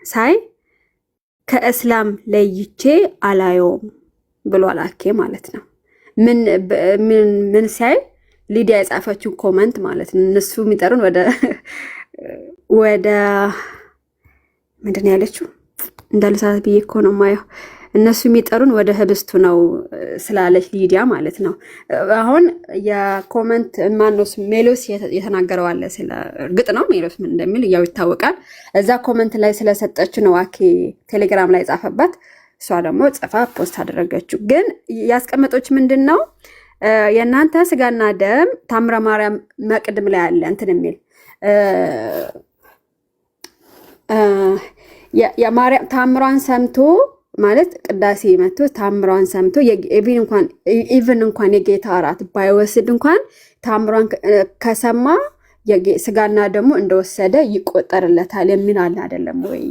ሳይ ከእስላም ለይቼ አላየውም ብሏል አኬ ማለት ነው። ምን ሳይ ሊዲያ የጻፈችው ኮመንት ማለት ነው። እነሱ የሚጠሩን ወደ ምንድን ነው ያለችው? እንዳልሳት ብዬ እኮ ነው ማየው። እነሱ የሚጠሩን ወደ ህብስቱ ነው ስላለች ሊዲያ ማለት ነው። አሁን የኮመንት ማኖስ ሜሎስ የተናገረው አለ። ስለ እርግጥ ነው ሜሎስ ምን እንደሚል ያው ይታወቃል። እዛ ኮመንት ላይ ስለሰጠች ነው አኬ ቴሌግራም ላይ ጻፈባት። እሷ ደግሞ ጽፋ ፖስት አደረገችው። ግን ያስቀመጦች ምንድን ነው የእናንተ ስጋና ደም ታምረ ማርያም መቅድም ላይ አለ እንትን የሚል የማርያም ታምሯን ሰምቶ ማለት ቅዳሴ መጥቶ ታምሯን ሰምቶ ኢቭን እንኳን የጌታ እራት ባይወስድ እንኳን ታምሯን ከሰማ ስጋና ደግሞ እንደወሰደ ይቆጠርለታል የሚል አለ አይደለም ወይ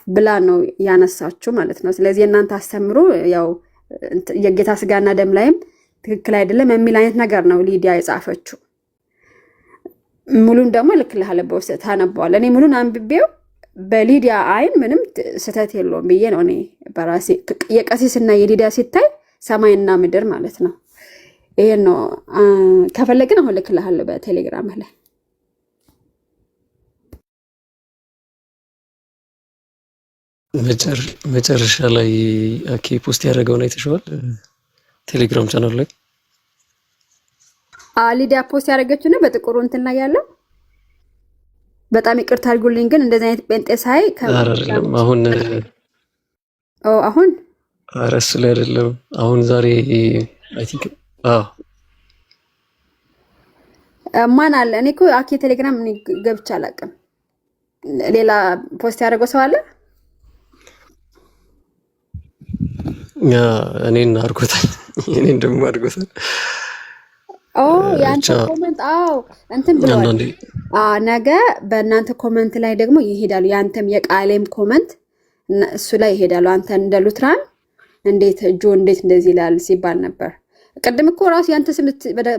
ብላ ነው ያነሳችሁ ማለት ነው። ስለዚህ እናንተ አስተምሩ ያው የጌታ ስጋና ደም ላይም ትክክል አይደለም የሚል አይነት ነገር ነው ሊዲያ የጻፈችው። ሙሉን ደግሞ ልክልሃለሁ በውስጥ ታነበዋለህ። እኔ ሙሉን አንብቤው በሊዲያ አይን ምንም ስህተት የለውም ብዬ ነው እኔ በራሴ የቀሲስና የሊዲያ ሲታይ ሰማይና ምድር ማለት ነው። ይሄን ነው ከፈለግን አሁን ልክልሃለሁ በቴሌግራም ላይ። መጨረሻ ላይ አኬ ፖስት ያደረገውን አይተሽዋል? ቴሌግራም ቻናል ላይ ሊዲያ ፖስት ያደረገችው ነው በጥቁሩ እንትን ላይ ያለው። በጣም ይቅርታ አድርጉልኝ ግን እንደዚህ አይነት ጴንጤ ሳይ አይደለም አሁን እሱ ላይ አይደለም አሁን ዛሬ አይ ቲንክ ማን አለ? እኔ እኮ አኬ ቴሌግራም ገብቼ አላውቅም። ሌላ ፖስት ያደረገው ሰው አለ? እኔን አድርጎታል። እኔን ደግሞ አድርጎታል። ያንተ ኮመንት እንትን ብለዋል። ነገ በእናንተ ኮመንት ላይ ደግሞ ይሄዳሉ። ያንተም የቃሌም ኮመንት እሱ ላይ ይሄዳሉ። አንተ እንደ ሉትራን እንዴት እንደዚህ ይላል ሲባል ነበር። ቅድም እኮ ራሱ ያንተ ስም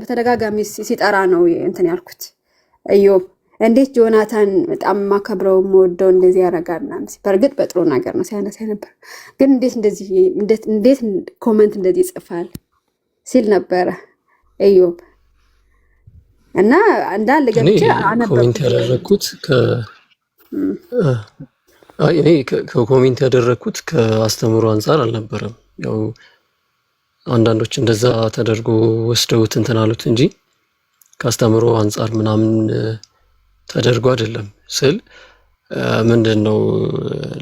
በተደጋጋሚ ሲጠራ ነው እንትን ያልኩት። እዮብ እንዴት ጆናታን በጣም ማከብረው ወደው እንደዚህ ያረጋልና በርግጥ በጥሩ ነገር ነው ሲያነሳ ነበር። ግን እንዴት ኮመንት እንደዚህ ይጽፋል ሲል ነበረ እዮብ። እና እንዳለ ገብቼ ኮሜንት ያደረኩት ኮሜንት ያደረኩት ከአስተምሮ አንፃር አልነበረም። ያው አንዳንዶች እንደዛ ተደርጎ ወስደውት እንትን አሉት እንጂ ከአስተምሮ አንፃር ምናምን ተደርጎ አይደለም ስል ምንድነው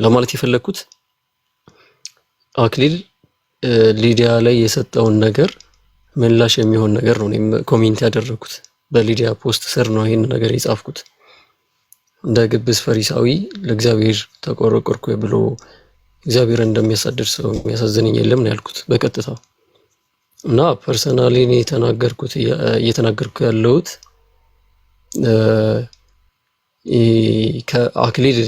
ለማለት የፈለኩት አክሊል ሊዲያ ላይ የሰጠውን ነገር ምላሽ የሚሆን ነገር ነው እኔም ኮሜንት ያደረኩት። በሊዲያ ፖስት ስር ነው ይሄን ነገር የጻፍኩት። እንደ ግብዝ ፈሪሳዊ ለእግዚአብሔር ተቆረቆርኩ ብሎ እግዚአብሔር እንደሚያሳድድ ሰው የሚያሳዝነኝ የለም ነው ያልኩት በቀጥታ። እና ፐርሰናሊ እኔ እየተናገርኩ ያለሁት ከአክሊል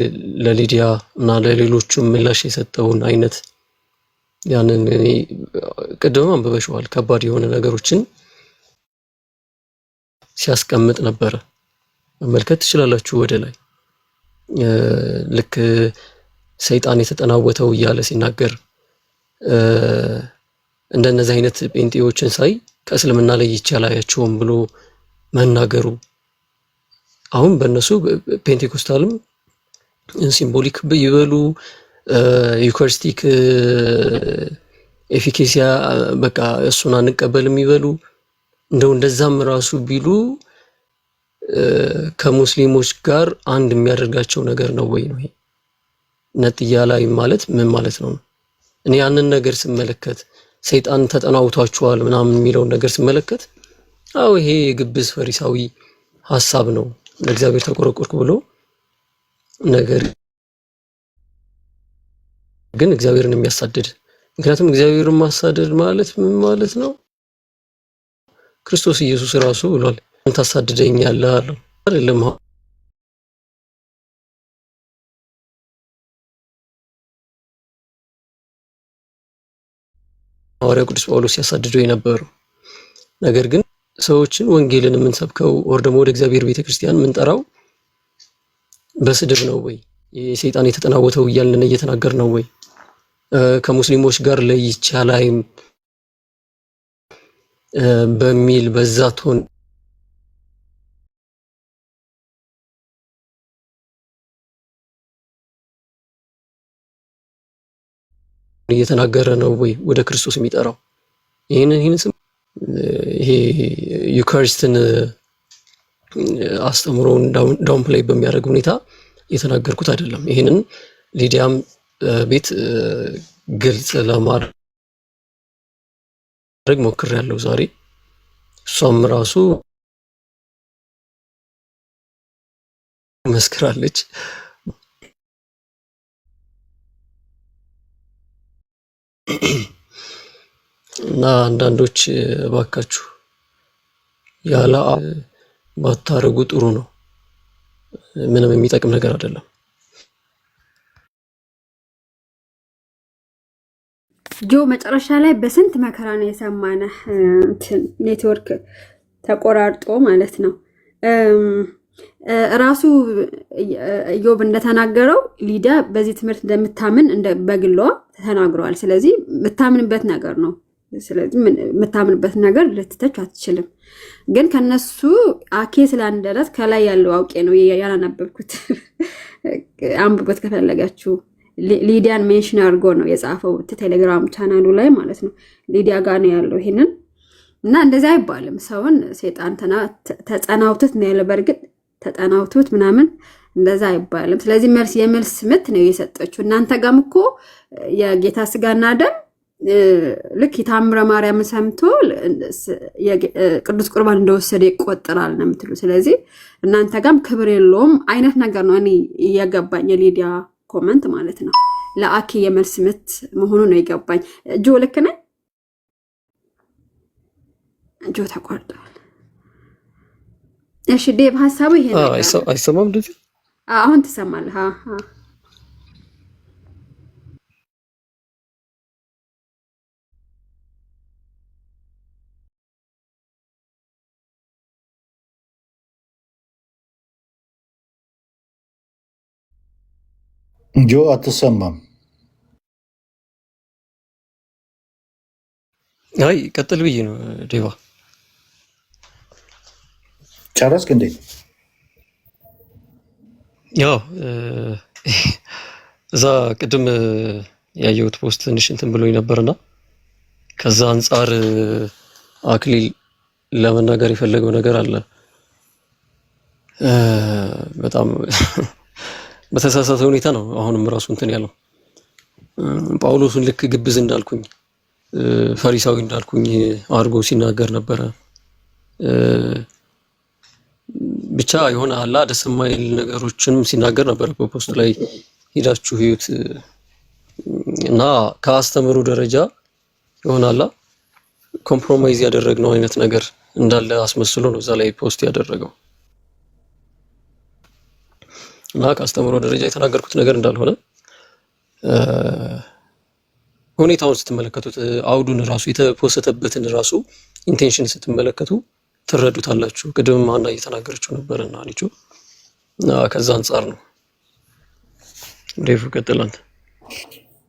ለሊዲያ እና ለሌሎቹም ምላሽ የሰጠውን አይነት ያንን እኔ ቅድም አንብበሽዋል። ከባድ የሆነ ነገሮችን ሲያስቀምጥ ነበረ መመልከት ትችላላችሁ። ወደ ላይ ልክ ሰይጣን የተጠናወተው እያለ ሲናገር እንደነዚህ አይነት ጴንጤዎችን ሳይ ከእስልምና ላይ ይቻላያቸውም ብሎ መናገሩ አሁን በእነሱ ፔንቴኮስታልም ሲምቦሊክ ይበሉ ዩካሪስቲክ ኤፊኬሲያ በቃ እሱን አንቀበልም ይበሉ እንደዛም ራሱ ቢሉ ከሙስሊሞች ጋር አንድ የሚያደርጋቸው ነገር ነው ወይ ነው? ነጥያ ላይ ማለት ምን ማለት ነው? እኔ ያንን ነገር ስመለከት ሰይጣን ተጠናውቷቸዋል ምናምን የሚለውን ነገር ስመለከት ይሄ የግብዝ ፈሪሳዊ ሐሳብ ነው ለእግዚአብሔር ተቆረቆርኩ ብሎ ነገር ግን እግዚአብሔርን የሚያሳድድ። ምክንያቱም እግዚአብሔርን ማሳደድ ማለት ምን ማለት ነው? ክርስቶስ ኢየሱስ ራሱ ብሏል ታሳድደኛለህ አለው አይደለም? ሐዋርያው ቅዱስ ጳውሎስ ያሳድደው የነበረው ነገር ግን ሰዎችን ወንጌልን የምንሰብከው ወር ደግሞ ወደ እግዚአብሔር ቤተክርስቲያን የምንጠራው በስድብ ነው ወይ? ሰይጣን የተጠናወተው እያልን እየተናገር ነው ወይ? ከሙስሊሞች ጋር ለይቻ ላይም በሚል በዛ ቶን እየተናገረ ነው ወይ ወደ ክርስቶስ የሚጠራው? ይሄንን ስም ይሄ ዩካሪስትን አስተምሮውን ዳውን ፕሌይ በሚያደርግ ሁኔታ የተናገርኩት አይደለም። ይሄንን ሊዲያም ቤት ግልጽ ለማድረግ ሞክሬያለሁ ዛሬ። እሷም ራሱ መስክራለች። እና አንዳንዶች እባካችሁ ያለ ባታረጉ ጥሩ ነው። ምንም የሚጠቅም ነገር አይደለም። ጆ መጨረሻ ላይ በስንት መከራ ነው የሰማነህ። ኔትወርክ ተቆራርጦ ማለት ነው። ራሱ ኢዮብ እንደተናገረው ሊዲያ በዚህ ትምህርት እንደምታምን በግሏ ተናግረዋል። ስለዚህ የምታምንበት ነገር ነው። ስለዚህ የምታምንበት ነገር ልትተች አትችልም። ግን ከነሱ አኬ ስላንደረት ከላይ ያለው አውቄ ነው ያላነበብኩት። አንብቦት ከፈለጋችሁ ሊዲያን ሜንሽን አድርጎ ነው የጻፈው ቴሌግራም ቻናሉ ላይ ማለት ነው። ሊዲያ ጋር ነው ያለው ይሄንን እና እንደዛ አይባልም። ሰውን ሴጣን ተጸናውቱት ነው ያለው። በእርግጥ ተጠናውቱት ምናምን እንደዛ አይባልም። ስለዚህ የመልስ ምት ነው የሰጠችው። እናንተ ጋርም እኮ የጌታ ስጋና ደም ልክ የታምረ ማርያምን ሰምቶ ቅዱስ ቁርባን እንደወሰደ ይቆጠራል ነው የምትሉ። ስለዚህ እናንተ ጋርም ክብር የለውም አይነት ነገር ነው እኔ እየገባኝ የሊዲያ ኮመንት ማለት ነው። ለአኬ የመልስ ምት መሆኑ ነው የገባኝ። ጆ ልክ ነኝ? ጆ ተቋርጧል። እሺ ዴቭ ሐሳቡ ይሄ ነው። አይሰማም እንደዚህ? አሁን ትሰማለህ? ጆ አትሰማም? አይ ቀጥል ብዬ ነው ዴቫ። ጨረስክ እንዴ? ያው እዛ ቅድም ያየሁት ፖስት ትንሽ እንትን ብሎኝ ነበርና ከዛ አንጻር አክሊል ለመናገር የፈለገው ነገር አለ። በጣም በተሳሳተ ሁኔታ ነው አሁንም ራሱ እንትን ያለው። ጳውሎስን ልክ ግብዝ እንዳልኩኝ ፈሪሳዊ እንዳልኩኝ አድርጎ ሲናገር ነበረ። ብቻ የሆነ አላ ደስ የማይል ነገሮችንም ሲናገር ነበር በፖስት ላይ ሄዳችሁ ህይወት እና ከአስተምሩ ደረጃ ይሆናላ ኮምፕሮማይዝ ያደረግነው አይነት ነገር እንዳለ አስመስሎ ነው እዛ ላይ ፖስት ያደረገው። እና ከአስተምሮ ደረጃ የተናገርኩት ነገር እንዳልሆነ ሁኔታውን ስትመለከቱት አውዱን ራሱ የተፖስተበትን ራሱ ኢንቴንሽን ስትመለከቱ ትረዱታላችሁ። ቅድም ማና እየተናገረችው ነበርና አልቹ ከዛ አንፃር ነው። ዴቭ ቀጥል አንተ።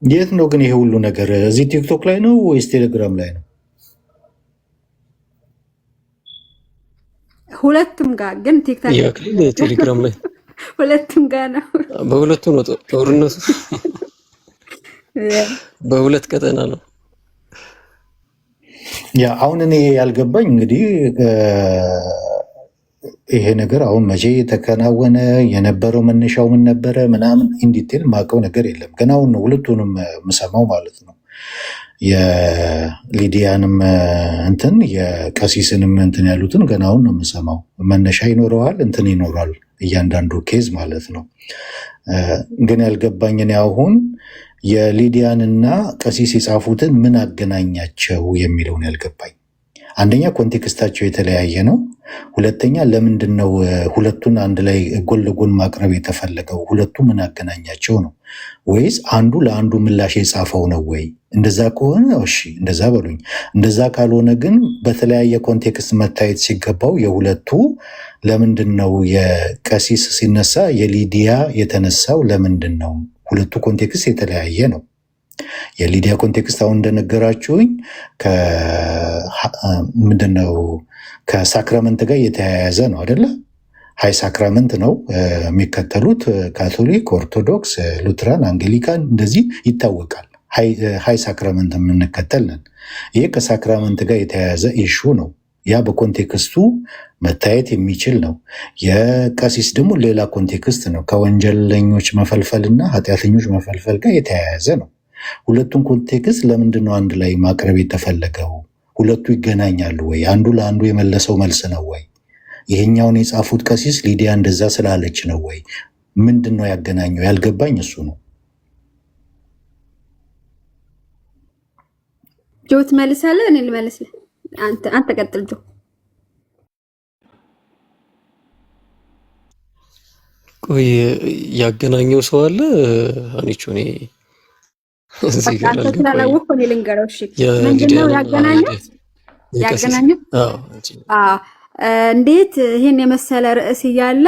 የት ነው ግን ይሄ ሁሉ ነገር? እዚህ ቲክቶክ ላይ ነው ወይስ ቴሌግራም ላይ ነው? ሁለቱም ጋር ግን ቲክታክ ያክሊል ቴሌግራም ላይ ሁለቱም ጋር ነው። በሁለቱም ነው ጦርነቱ። በሁለት ቀጠና ነው። ያ አሁን እኔ ያልገባኝ እንግዲህ ይሄ ነገር አሁን መቼ የተከናወነ የነበረው መነሻው ምን ነበረ ምናምን ኢንዲቴል ማውቀው ነገር የለም። ግን አሁን ነው ሁለቱንም የምሰማው ማለት ነው። የሊዲያንም እንትን የቀሲስንም እንትን ያሉትን ገና አሁን ነው የምሰማው። መነሻ ይኖረዋል እንትን ይኖራል እያንዳንዱ ኬዝ ማለት ነው። ግን ያልገባኝ እኔ አሁን የሊዲያንና ቀሲስ የጻፉትን ምን አገናኛቸው የሚለውን ያልገባኝ። አንደኛ ኮንቴክስታቸው የተለያየ ነው። ሁለተኛ ለምንድን ነው ሁለቱን አንድ ላይ ጎን ለጎን ማቅረብ የተፈለገው? ሁለቱ ምን አገናኛቸው ነው? ወይስ አንዱ ለአንዱ ምላሽ የጻፈው ነው ወይ? እንደዛ ከሆነ እሺ እንደዛ በሉኝ። እንደዛ ካልሆነ ግን በተለያየ ኮንቴክስት መታየት ሲገባው የሁለቱ ለምንድን ነው የቀሲስ ሲነሳ የሊዲያ የተነሳው ለምንድን ነው? ሁለቱ ኮንቴክስት የተለያየ ነው። የሊዲያ ኮንቴክስት አሁን እንደነገራችሁኝ ምንድነው ከሳክራመንት ጋር የተያያዘ ነው አይደለ? ሃይ ሳክራመንት ነው የሚከተሉት። ካቶሊክ፣ ኦርቶዶክስ፣ ሉትራን፣ አንግሊካን እንደዚህ ይታወቃል። ሃይ ሳክራመንት የምንከተል ነን። ይሄ ከሳክራመንት ጋር የተያያዘ ኢሹ ነው። ያ በኮንቴክስቱ መታየት የሚችል ነው። የቀሲስ ደግሞ ሌላ ኮንቴክስት ነው። ከወንጀለኞች መፈልፈልና ኃጢአተኞች መፈልፈል ጋር የተያያዘ ነው። ሁለቱን ኮንቴክስት ለምንድን ነው አንድ ላይ ማቅረብ የተፈለገው? ሁለቱ ይገናኛሉ ወይ? አንዱ ለአንዱ የመለሰው መልስ ነው ወይ? ይሄኛውን የጻፉት ቀሲስ ሊዲያ እንደዛ ስላለች ነው ወይ? ምንድን ነው ያገናኘው? ያልገባኝ እሱ ነው። ጆ ትመልሳለህ? እኔ ልመልስልህ? አንተ ቀጥል ጆ። ቆይ ያገናኘው ሰው አለ አንቺ? እኔ እዚህ ጋር ስላላወቅሁ እኔ ልንገረው። እሺ ምንድነው ያገናኙት? እንዴት ይሄን የመሰለ ርዕስ እያለ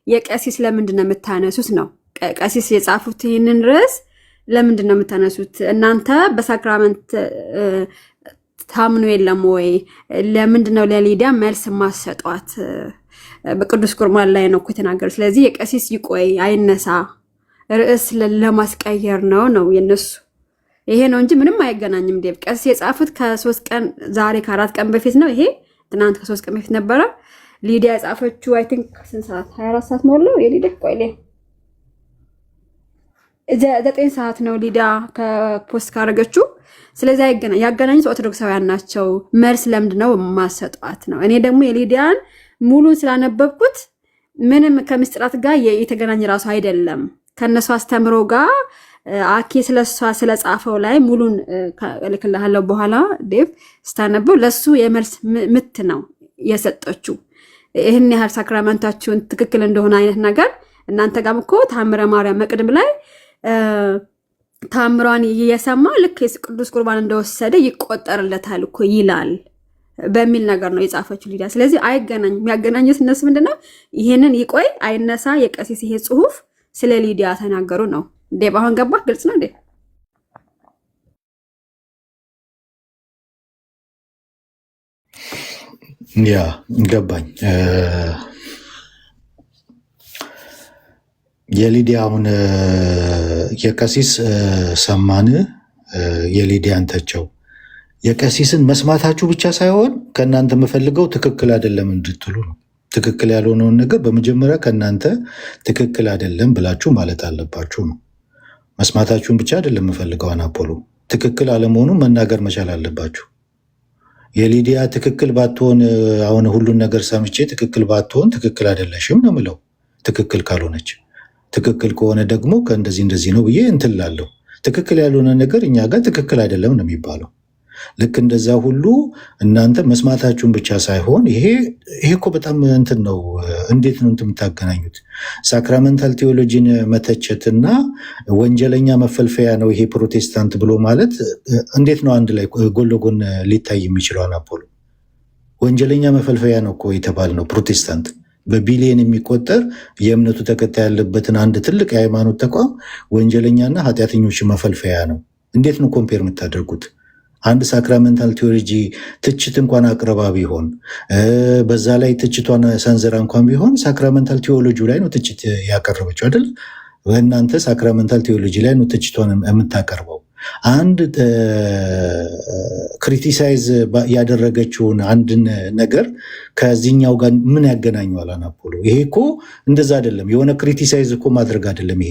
የቀሲስ ለምንድን ነው የምታነሱት ነው? ቀሲስ የጻፉት ይህንን ርዕስ ለምንድን ነው የምታነሱት? እናንተ በሳክራመንት ታምኑ የለም ወይ? ለምንድን ነው ለሊዲያ መልስ ማሰጧት? በቅዱስ ቁርባን ላይ ነው እኮ የተናገሩ። ስለዚህ የቀሲስ ይቆይ አይነሳ ርዕስ ለማስቀየር ነው የነሱ። ይሄ ነው እንጂ ምንም አይገናኝም። ዴቭ ቀሲስ የጻፉት ከ3 ቀን ዛሬ ከ4 ቀን በፊት ነው። ይሄ ትናንት ከ3 ቀን በፊት ነበረ። ሊዲያ የጻፈችው አይ ቲንክ ስንት ሰዓት? 24 ሰዓት ሞላው። የሊዲያ ቆይ 9 ሰዓት ነው ሊዲያ ከፖስት ካረገችው። ስለዚህ ያገናኙት ኦርቶዶክሳውያን ናቸው። መልስ ለምንድነው ማሰጧት ነው። እኔ ደግሞ የሊዲያን ሙሉን ስላነበብኩት ምንም ከምስጢራት ጋር የተገናኘ ራሱ አይደለም። ከነሱ አስተምሮ ጋር አኬ ስለሷ ስለጻፈው ላይ ሙሉን እልክልሃለሁ በኋላ ዴቭ ስታነበው ለሱ የመልስ ምት ነው የሰጠችው። ይህን ያህል ሳክራመንታችሁን ትክክል እንደሆነ አይነት ነገር እናንተ ጋርም እኮ ታምረ ማርያም መቅድም ላይ ታምሯን እየሰማ ልክ ቅዱስ ቁርባን እንደወሰደ ይቆጠርለታል እኮ ይላል በሚል ነገር ነው የጻፈችው ሊዲያ። ስለዚህ አይገናኝም። የሚያገናኙት እነሱ ምንድነው ይሄንን ይቆይ አይነሳ የቀሲስ ይሄ ጽሁፍ ስለ ሊዲያ ተናገሩ ነው። እንዴ ባሁን ገባ? ግልጽ ነው እንዴ? ያ ገባኝ። የሊዲያ አሁን የቀሲስ ሰማን የሊዲያን ተቸው የቀሲስን መስማታችሁ ብቻ ሳይሆን ከእናንተ የምፈልገው ትክክል አይደለም እንድትሉ ነው። ትክክል ያልሆነውን ነገር በመጀመሪያ ከእናንተ ትክክል አይደለም ብላችሁ ማለት አለባችሁ ነው። መስማታችሁን ብቻ አይደለም የምፈልገው። አናፖሎ ትክክል አለመሆኑን መናገር መቻል አለባችሁ። የሊዲያ ትክክል ባትሆን አሁን ሁሉን ነገር ሰምቼ ትክክል ባትሆን ትክክል አይደለሽም ነው የምለው። ትክክል ካልሆነች፣ ትክክል ከሆነ ደግሞ ከእንደዚህ እንደዚህ ነው ብዬ እንትን እላለሁ። ትክክል ያልሆነ ነገር እኛ ጋር ትክክል አይደለም ነው የሚባለው። ልክ እንደዛ ሁሉ እናንተ መስማታችሁን ብቻ ሳይሆን ይሄ እኮ በጣም እንትን ነው። እንዴት ነው እንትን የምታገናኙት? ሳክራመንታል ቴዎሎጂን መተቸትና ወንጀለኛ መፈልፈያ ነው ይሄ ፕሮቴስታንት ብሎ ማለት እንዴት ነው አንድ ላይ ጎን ለጎን ሊታይ የሚችለው? አናፖሎ ወንጀለኛ መፈልፈያ ነው እኮ የተባል ነው ፕሮቴስታንት። በቢሊየን የሚቆጠር የእምነቱ ተከታይ ያለበትን አንድ ትልቅ የሃይማኖት ተቋም ወንጀለኛና ኃጢአተኞች መፈልፈያ ነው። እንዴት ነው ኮምፔር የምታደርጉት? አንድ ሳክራመንታል ቴዎሎጂ ትችት እንኳን አቅርባ ቢሆን በዛ ላይ ትችቷን ሰንዝራ እንኳን ቢሆን ሳክራመንታል ቴዎሎጂ ላይ ነው ትችት ያቀረበችው አይደል? በእናንተ ሳክራመንታል ቴዎሎጂ ላይ ነው ትችቷን የምታቀርበው። አንድ ክሪቲሳይዝ ያደረገችውን አንድን ነገር ከዚህኛው ጋር ምን ያገናኘዋል? አናፖሎ ይሄ እኮ እንደዛ አይደለም። የሆነ ክሪቲሳይዝ እኮ ማድረግ አይደለም።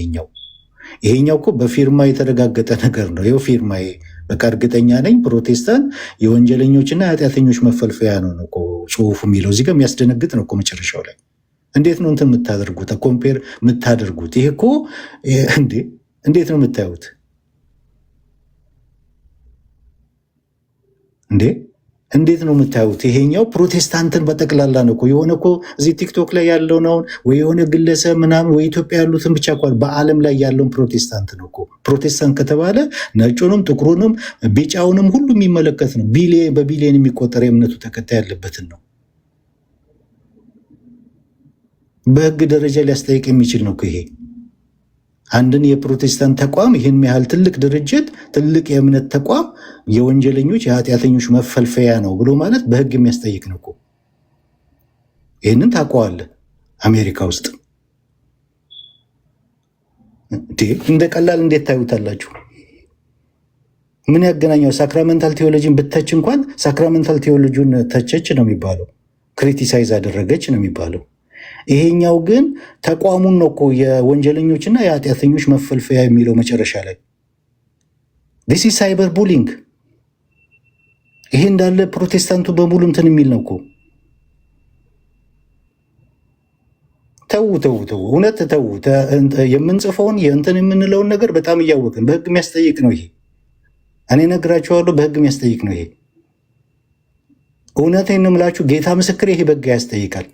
ይሄኛው እኮ በፊርማ የተረጋገጠ ነገር ነው። ይኸው ፊርማ በቃ እርግጠኛ ነኝ ፕሮቴስታንት የወንጀለኞችና የኃጢአተኞች መፈልፈያ ነው እኮ ጽሁፉ የሚለው። እዚህ ጋር የሚያስደነግጥ ነው እኮ መጨረሻው ላይ። እንዴት ነው እንትን የምታደርጉት? ኮምፔር የምታደርጉት? ይሄ እኮ እንዴት ነው የምታዩት እንዴ? እንዴት ነው የምታዩት? ይሄኛው ፕሮቴስታንትን በጠቅላላ ነው እኮ የሆነ እኮ እዚህ ቲክቶክ ላይ ያለውን አሁን ወይ የሆነ ግለሰብ ምናምን ወይ ኢትዮጵያ ያሉትን ብቻ እኮ በዓለም ላይ ያለውን ፕሮቴስታንት ነው እኮ። ፕሮቴስታንት ከተባለ ነጩንም፣ ጥቁሩንም፣ ቢጫውንም ሁሉ የሚመለከት ነው። በቢሊየን የሚቆጠር የእምነቱ ተከታይ ያለበትን ነው። በህግ ደረጃ ሊያስጠይቅ የሚችል ነው ይሄ። አንድን የፕሮቴስታንት ተቋም ይህን ያህል ትልቅ ድርጅት፣ ትልቅ የእምነት ተቋም የወንጀለኞች የኃጢአተኞች መፈልፈያ ነው ብሎ ማለት በህግ የሚያስጠይቅ ነው እኮ። ይህንን ታውቀዋለህ። አሜሪካ ውስጥ እንደ ቀላል እንዴት ታዩታላችሁ? ምን ያገናኘው? ሳክራሜንታል ቴዎሎጂን ብተች እንኳን ሳክራሜንታል ቴዎሎጂን ተቸች ነው የሚባለው፣ ክሪቲሳይዝ አደረገች ነው የሚባለው። ይሄኛው ግን ተቋሙን ነው እኮ የወንጀለኞችና የኃጢአተኞች መፈልፈያ የሚለው መጨረሻ ላይ። ዲስ ኢዝ ሳይበር ቡሊንግ። ይሄ እንዳለ ፕሮቴስታንቱ በሙሉ እንትን የሚል ነው እኮ። ተዉ ተዉ ተዉ፣ እውነት ተዉ። የምንጽፈውን የእንትን የምንለውን ነገር በጣም እያወቅን በህግ የሚያስጠይቅ ነው ይሄ። እኔ ነግራችኋለሁ፣ በህግ የሚያስጠይቅ ነው ይሄ። እውነቴን ነው የምላችሁ፣ ጌታ ምስክር፣ ይሄ በህግ ያስጠይቃል፣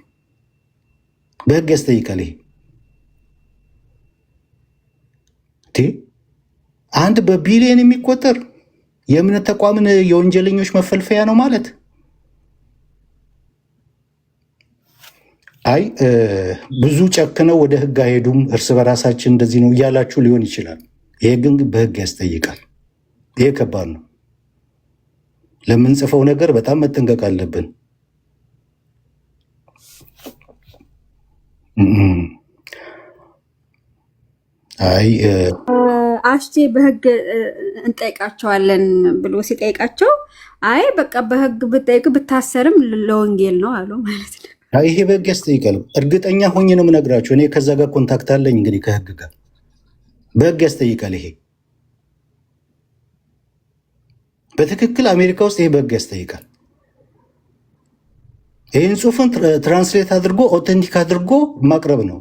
በህግ ያስጠይቃል። ይሄ አንድ በቢሊየን የሚቆጠር የእምነት ተቋምን የወንጀለኞች መፈልፈያ ነው ማለት። አይ ብዙ ጨክነው ወደ ህግ አይሄዱም፣ እርስ በራሳችን እንደዚህ ነው እያላችሁ ሊሆን ይችላል። ይሄ ግን በህግ ያስጠይቃል። ይሄ ከባድ ነው። ለምንጽፈው ነገር በጣም መጠንቀቅ አለብን። አይ አሽቴ በህግ እንጠይቃቸዋለን ብሎ ሲጠይቃቸው አይ በቃ በህግ ብጠይቅ ብታሰርም ለወንጌል ነው አሉ ማለት ነው። ይሄ በህግ ያስጠይቃል። እርግጠኛ ሆኜ ነው የምነግራቸው። እኔ ከዛ ጋር ኮንታክት አለኝ። እንግዲህ ከህግ ጋር በህግ ያስጠይቃል። ይሄ በትክክል አሜሪካ ውስጥ ይሄ በህግ ያስጠይቃል። ይህን ጽሁፍን ትራንስሌት አድርጎ ኦተንቲክ አድርጎ ማቅረብ ነው።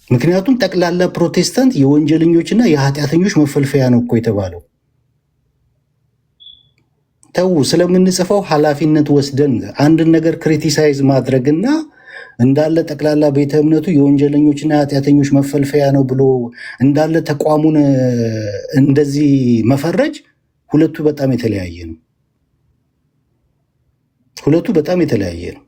ምክንያቱም ጠቅላላ ፕሮቴስታንት የወንጀለኞችና የኃጢአተኞች መፈልፈያ ነው እኮ የተባለው። ተዉ፣ ስለምንጽፈው ኃላፊነት ወስደን አንድን ነገር ክሪቲሳይዝ ማድረግና እንዳለ ጠቅላላ ቤተ እምነቱ የወንጀለኞችና የኃጢአተኞች መፈልፈያ ነው ብሎ እንዳለ ተቋሙን እንደዚህ መፈረጅ፣ ሁለቱ በጣም የተለያየ ነው። ሁለቱ በጣም የተለያየ ነው።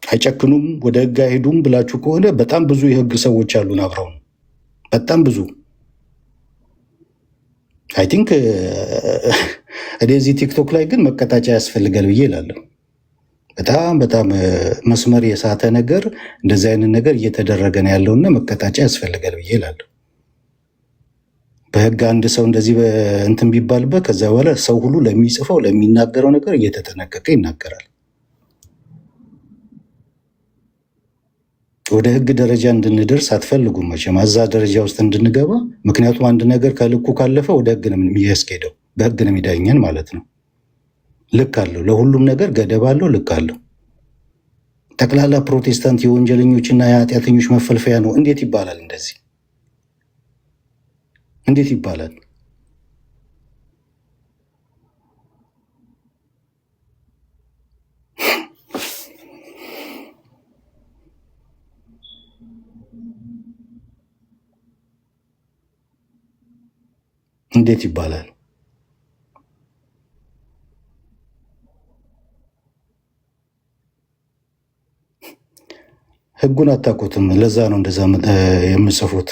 አይጨክኑም፣ ወደ ህግ አይሄዱም ብላችሁ ከሆነ በጣም ብዙ የህግ ሰዎች አሉን አብረው ነው። በጣም ብዙ አይ ቲንክ እኔ እዚህ ቲክቶክ ላይ ግን መቀጣጫ ያስፈልጋል ብዬ እላለሁ። በጣም በጣም መስመር የሳተ ነገር እንደዚህ አይነት ነገር እየተደረገ ነው ያለውና መቀጣጫ ያስፈልጋል ብዬ እላለሁ። በህግ አንድ ሰው እንደዚህ እንትን ቢባልበት ከዛ በኋላ ሰው ሁሉ ለሚጽፈው ለሚናገረው ነገር እየተጠነቀቀ ይናገራል። ወደ ህግ ደረጃ እንድንደርስ አትፈልጉም መቼም፣ እዛ ደረጃ ውስጥ እንድንገባ። ምክንያቱም አንድ ነገር ከልኩ ካለፈ ወደ ህግ ነው የሚያስኬደው፣ በህግ ነው የሚዳኘን ማለት ነው። ልክ አለው፣ ለሁሉም ነገር ገደብ አለው፣ ልክ አለው። ጠቅላላ ፕሮቴስታንት የወንጀለኞችና የኃጢአተኞች መፈልፈያ ነው እንዴት ይባላል? እንደዚህ እንዴት ይባላል? እንዴት ይባላል? ህጉን አታውቁትም። ለዛ ነው እንደዛ የምጽፉት።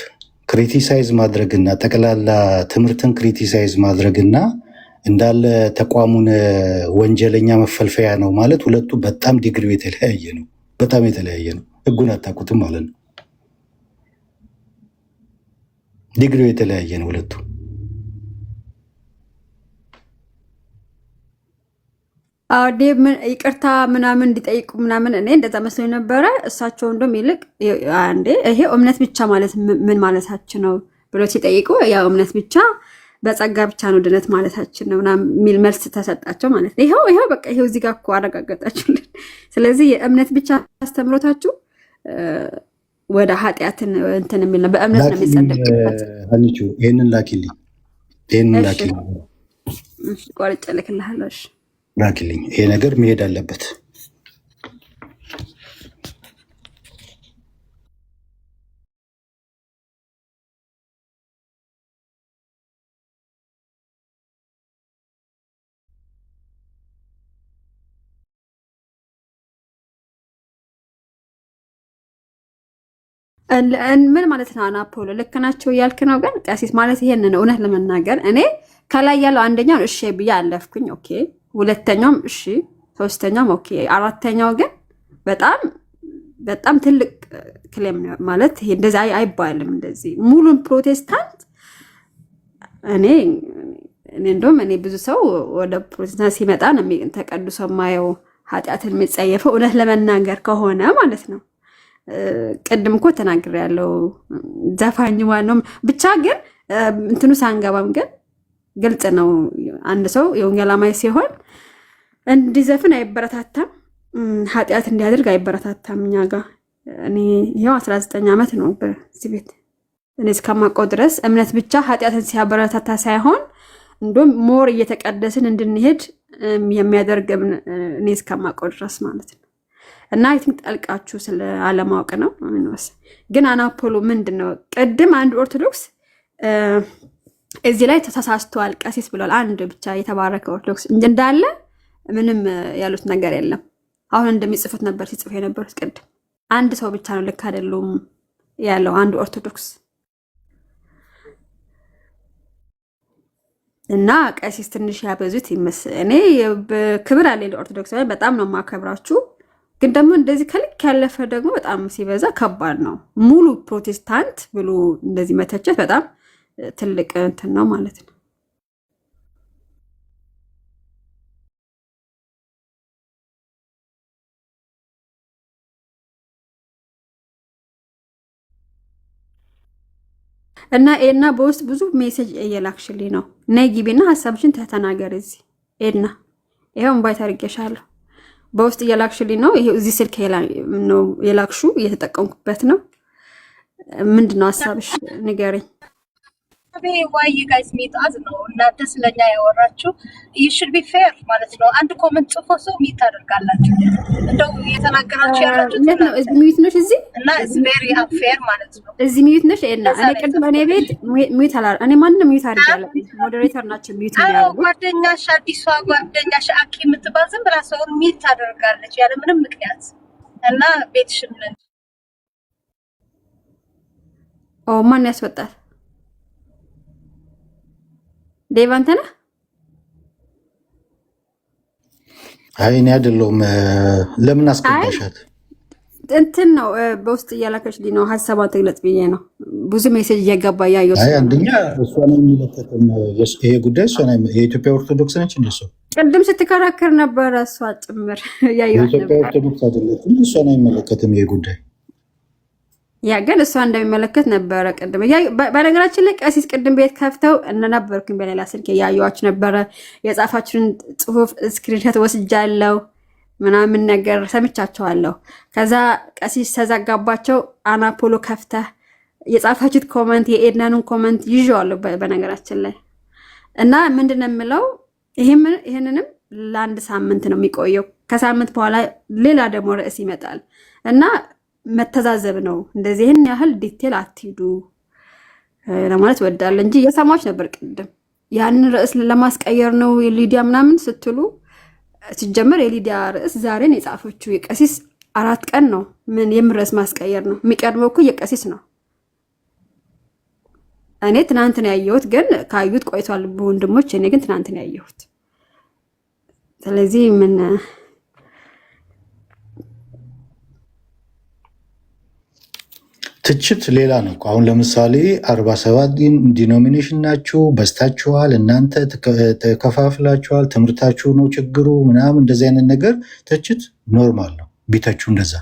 ክሪቲሳይዝ ማድረግና ጠቅላላ ትምህርትን ክሪቲሳይዝ ማድረግና እንዳለ ተቋሙን ወንጀለኛ መፈልፈያ ነው ማለት ሁለቱ በጣም ዲግሪው የተለያየ ነው። በጣም የተለያየ ነው። ህጉን አታውቁትም ማለት ነው። ዲግሪው የተለያየ ነው ሁለቱ። ዴቭ ይቅርታ ምናምን እንዲጠይቁ ምናምን እኔ እንደዛ መስሎኝ ነበረ። እሳቸው እንደውም ይልቅ አንዴ ይሄ እምነት ብቻ ማለት ምን ማለታችን ነው ብሎ ሲጠይቁ ያው እምነት ብቻ በጸጋ ብቻ ነው ድነት ማለታችን ነው ምናምን የሚል መልስ ተሰጣቸው ማለት ነው። ይኸው በቃ ይኸው እዚህ ጋር እኮ አረጋገጣችሁልን። ስለዚህ የእምነት ብቻ አስተምሮታችሁ ወደ ኃጢአትን እንትን የሚል ነው። በእምነት ነው የሚጸደቅበት። ሀኒቹ ይሄንን ላኪልኝ፣ ቆርጬ እልክልሃለሁ። ላኪልኝ። ይሄ ነገር መሄድ አለበት። ምን ማለት ነው? አናፖሎ ልክ ናቸው እያልክ ነው? ግን ቀሲስ ማለት ይሄን ነው። እውነት ለመናገር እኔ ከላይ ያለው አንደኛውን እሺ ብዬ አለፍኩኝ። ኦኬ፣ ሁለተኛውም እሺ፣ ሶስተኛውም ኦኬ፣ አራተኛው ግን በጣም በጣም ትልቅ ክሌም ነው ማለት ይሄ እንደዚህ አይባልም። እንደዚህ ሙሉን ፕሮቴስታንት እኔ እንደውም እኔ ብዙ ሰው ወደ ፕሮቴስታንት ሲመጣ ነው ተቀድሶ የማየው ኃጢአትን የሚጸየፈው እውነት ለመናገር ከሆነ ማለት ነው። ቅድም እኮ ተናግሬያለሁ። ዘፋኝ ዋናው ብቻ ግን እንትኑ ሳንገባም ግን ግልጽ ነው። አንድ ሰው የወንጌል አማኝ ሲሆን እንዲዘፍን አይበረታታም፣ ኃጢአት እንዲያደርግ አይበረታታም። እኛ ጋር እኔ ይኸው 19 ዓመት ነው በዚህ ቤት እኔ እስከማውቀው ድረስ እምነት ብቻ ኃጢአትን ሲያበረታታ ሳይሆን እንደውም ሞር እየተቀደስን እንድንሄድ የሚያደርግ እኔ እስከማውቀው ድረስ ማለት ነው። እና አይ ቲንክ ጠልቃችሁ ስለ አለማወቅ ነው። ግን አናፖሎ ምንድነው? ቅድም አንድ ኦርቶዶክስ እዚህ ላይ ተሳስቷል ቀሲስ ብሏል። አንድ ብቻ የተባረከ ኦርቶዶክስ እንጂ እንዳለ ምንም ያሉት ነገር የለም። አሁን እንደሚጽፉት ነበር ሲጽፉ የነበሩት ቅድም። አንድ ሰው ብቻ ነው ልክ አይደሉም ያለው አንድ ኦርቶዶክስ። እና ቀሲስ ትንሽ ያበዙት ይመስል። እኔ ክብር አለኝ ለኦርቶዶክስ በጣም ነው የማከብራችሁ። ግን ደግሞ እንደዚህ ከልክ ያለፈ ደግሞ በጣም ሲበዛ ከባድ ነው። ሙሉ ፕሮቴስታንት ብሎ እንደዚህ መተቸት በጣም ትልቅ እንትን ነው ማለት ነው። እና በውስጥ ብዙ ሜሴጅ እየላክሽልኝ ነው። ነይ ግቢና ሀሳብሽን ተናገር እዚህ ኤድና ይሄው ኢንቫይት አድርጌሻለሁ። በውስጥ እየላክሽልኝ ነው። ይሄ እዚህ ስልክ ነው የላክሹ፣ እየተጠቀምኩበት ነው። ምንድነው ሀሳብሽ ንገረኝ። ዋይ ዩ ጋይስ ሚት አዝ ነው እናንተ ስለኛ ያወራችሁ you should be fair ማለት ነው። አንድ ኮመንት ጽፎ ሰው ሚት አደርጋላችሁ እንደው የተናገራችሁ ያላችሁ ነው። እዚህ ሚት ነሽ እዚህ እና is very unfair ማለት ነው። እዚህ ሚት ነሽ እና እኔ ቅድም እኔ ቤት ሚት አላር እኔ ማንንም ሚት አድርጋለሁ። ሞዴሬተር ናቸው ሚት ያደርጋሉ። ጓደኛሽ አዲሷ ጓደኛሽ አኪ የምትባል ዝም ብላ ሰው ሚት ታደርጋለች ያለ ምንም ምክንያት እና ቤትሽን ማን ያስወጣል? ዴቭ አንተ ነህ? አይ እኔ አይደለሁም። ለምን አስገባሻት? እንትን ነው በውስጥ እያላከችልኝ ነው። ሀሳቧን ትግለጽ ብዬ ነው። ብዙ ሜሴጅ እየገባ እያየሁ አይ አንደኛ እሷን የሚመለከተው ይሄ ጉዳይ እሷን የኢትዮጵያ ኦርቶዶክስ ነች እንደሱ ቅድም ስትከራከር ነበረ። እሷ ጭምር እያየኋት ነበር። የኢትዮጵያ ኦርቶዶክስ አይደለችም። እሷን አይመለከትም ይሄ ጉዳይ። ያ ግን እሷ እንደሚመለከት ነበረ ቅድም። በነገራችን ላይ ቀሲስ ቅድም ቤት ከፍተው እነበርኩኝ በሌላ ስልክ እያየኋችሁ ነበረ። የጻፋችሁን ጽሁፍ ስክሪንሾት ወስጃለሁ ምናምን ነገር ሰምቻቸዋለሁ። ከዛ ቀሲስ ተዘጋባቸው። አናፖሎ ከፍተህ የጻፋችሁት ኮመንት የኤድናኑን ኮመንት ይዤዋለሁ በነገራችን ላይ እና ምንድን ነው የምለው ይህንንም ለአንድ ሳምንት ነው የሚቆየው። ከሳምንት በኋላ ሌላ ደግሞ ርዕስ ይመጣል እና መተዛዘብ ነው። እንደዚህ ይህን ያህል ዲቴል አትሂዱ ለማለት ወዳለ እንጂ እየሰማች ነበር ቅድም። ያንን ርዕስ ለማስቀየር ነው የሊዲያ ምናምን ስትሉ ሲጀመር የሊዲያ ርዕስ ዛሬን የጻፈችው የቀሲስ 4 ቀን ነው። ምን የምርዕስ ማስቀየር ነው? የሚቀድመው እኮ የቀሲስ ነው። እኔ ትናንት ነው ያየሁት፣ ግን ካዩት ቆይቷል በወንድሞች። እኔ ግን ትናንት ነው ያየሁት። ስለዚህ ምን ትችት ሌላ ነው። አሁን ለምሳሌ 47 ዲኖሚኔሽን ናችሁ፣ በስታችኋል፣ እናንተ ተከፋፍላችኋል፣ ትምህርታችሁ ነው ችግሩ ምናምን እንደዚህ አይነት ነገር ትችት ኖርማል ነው ቢተቹ እንደዛ።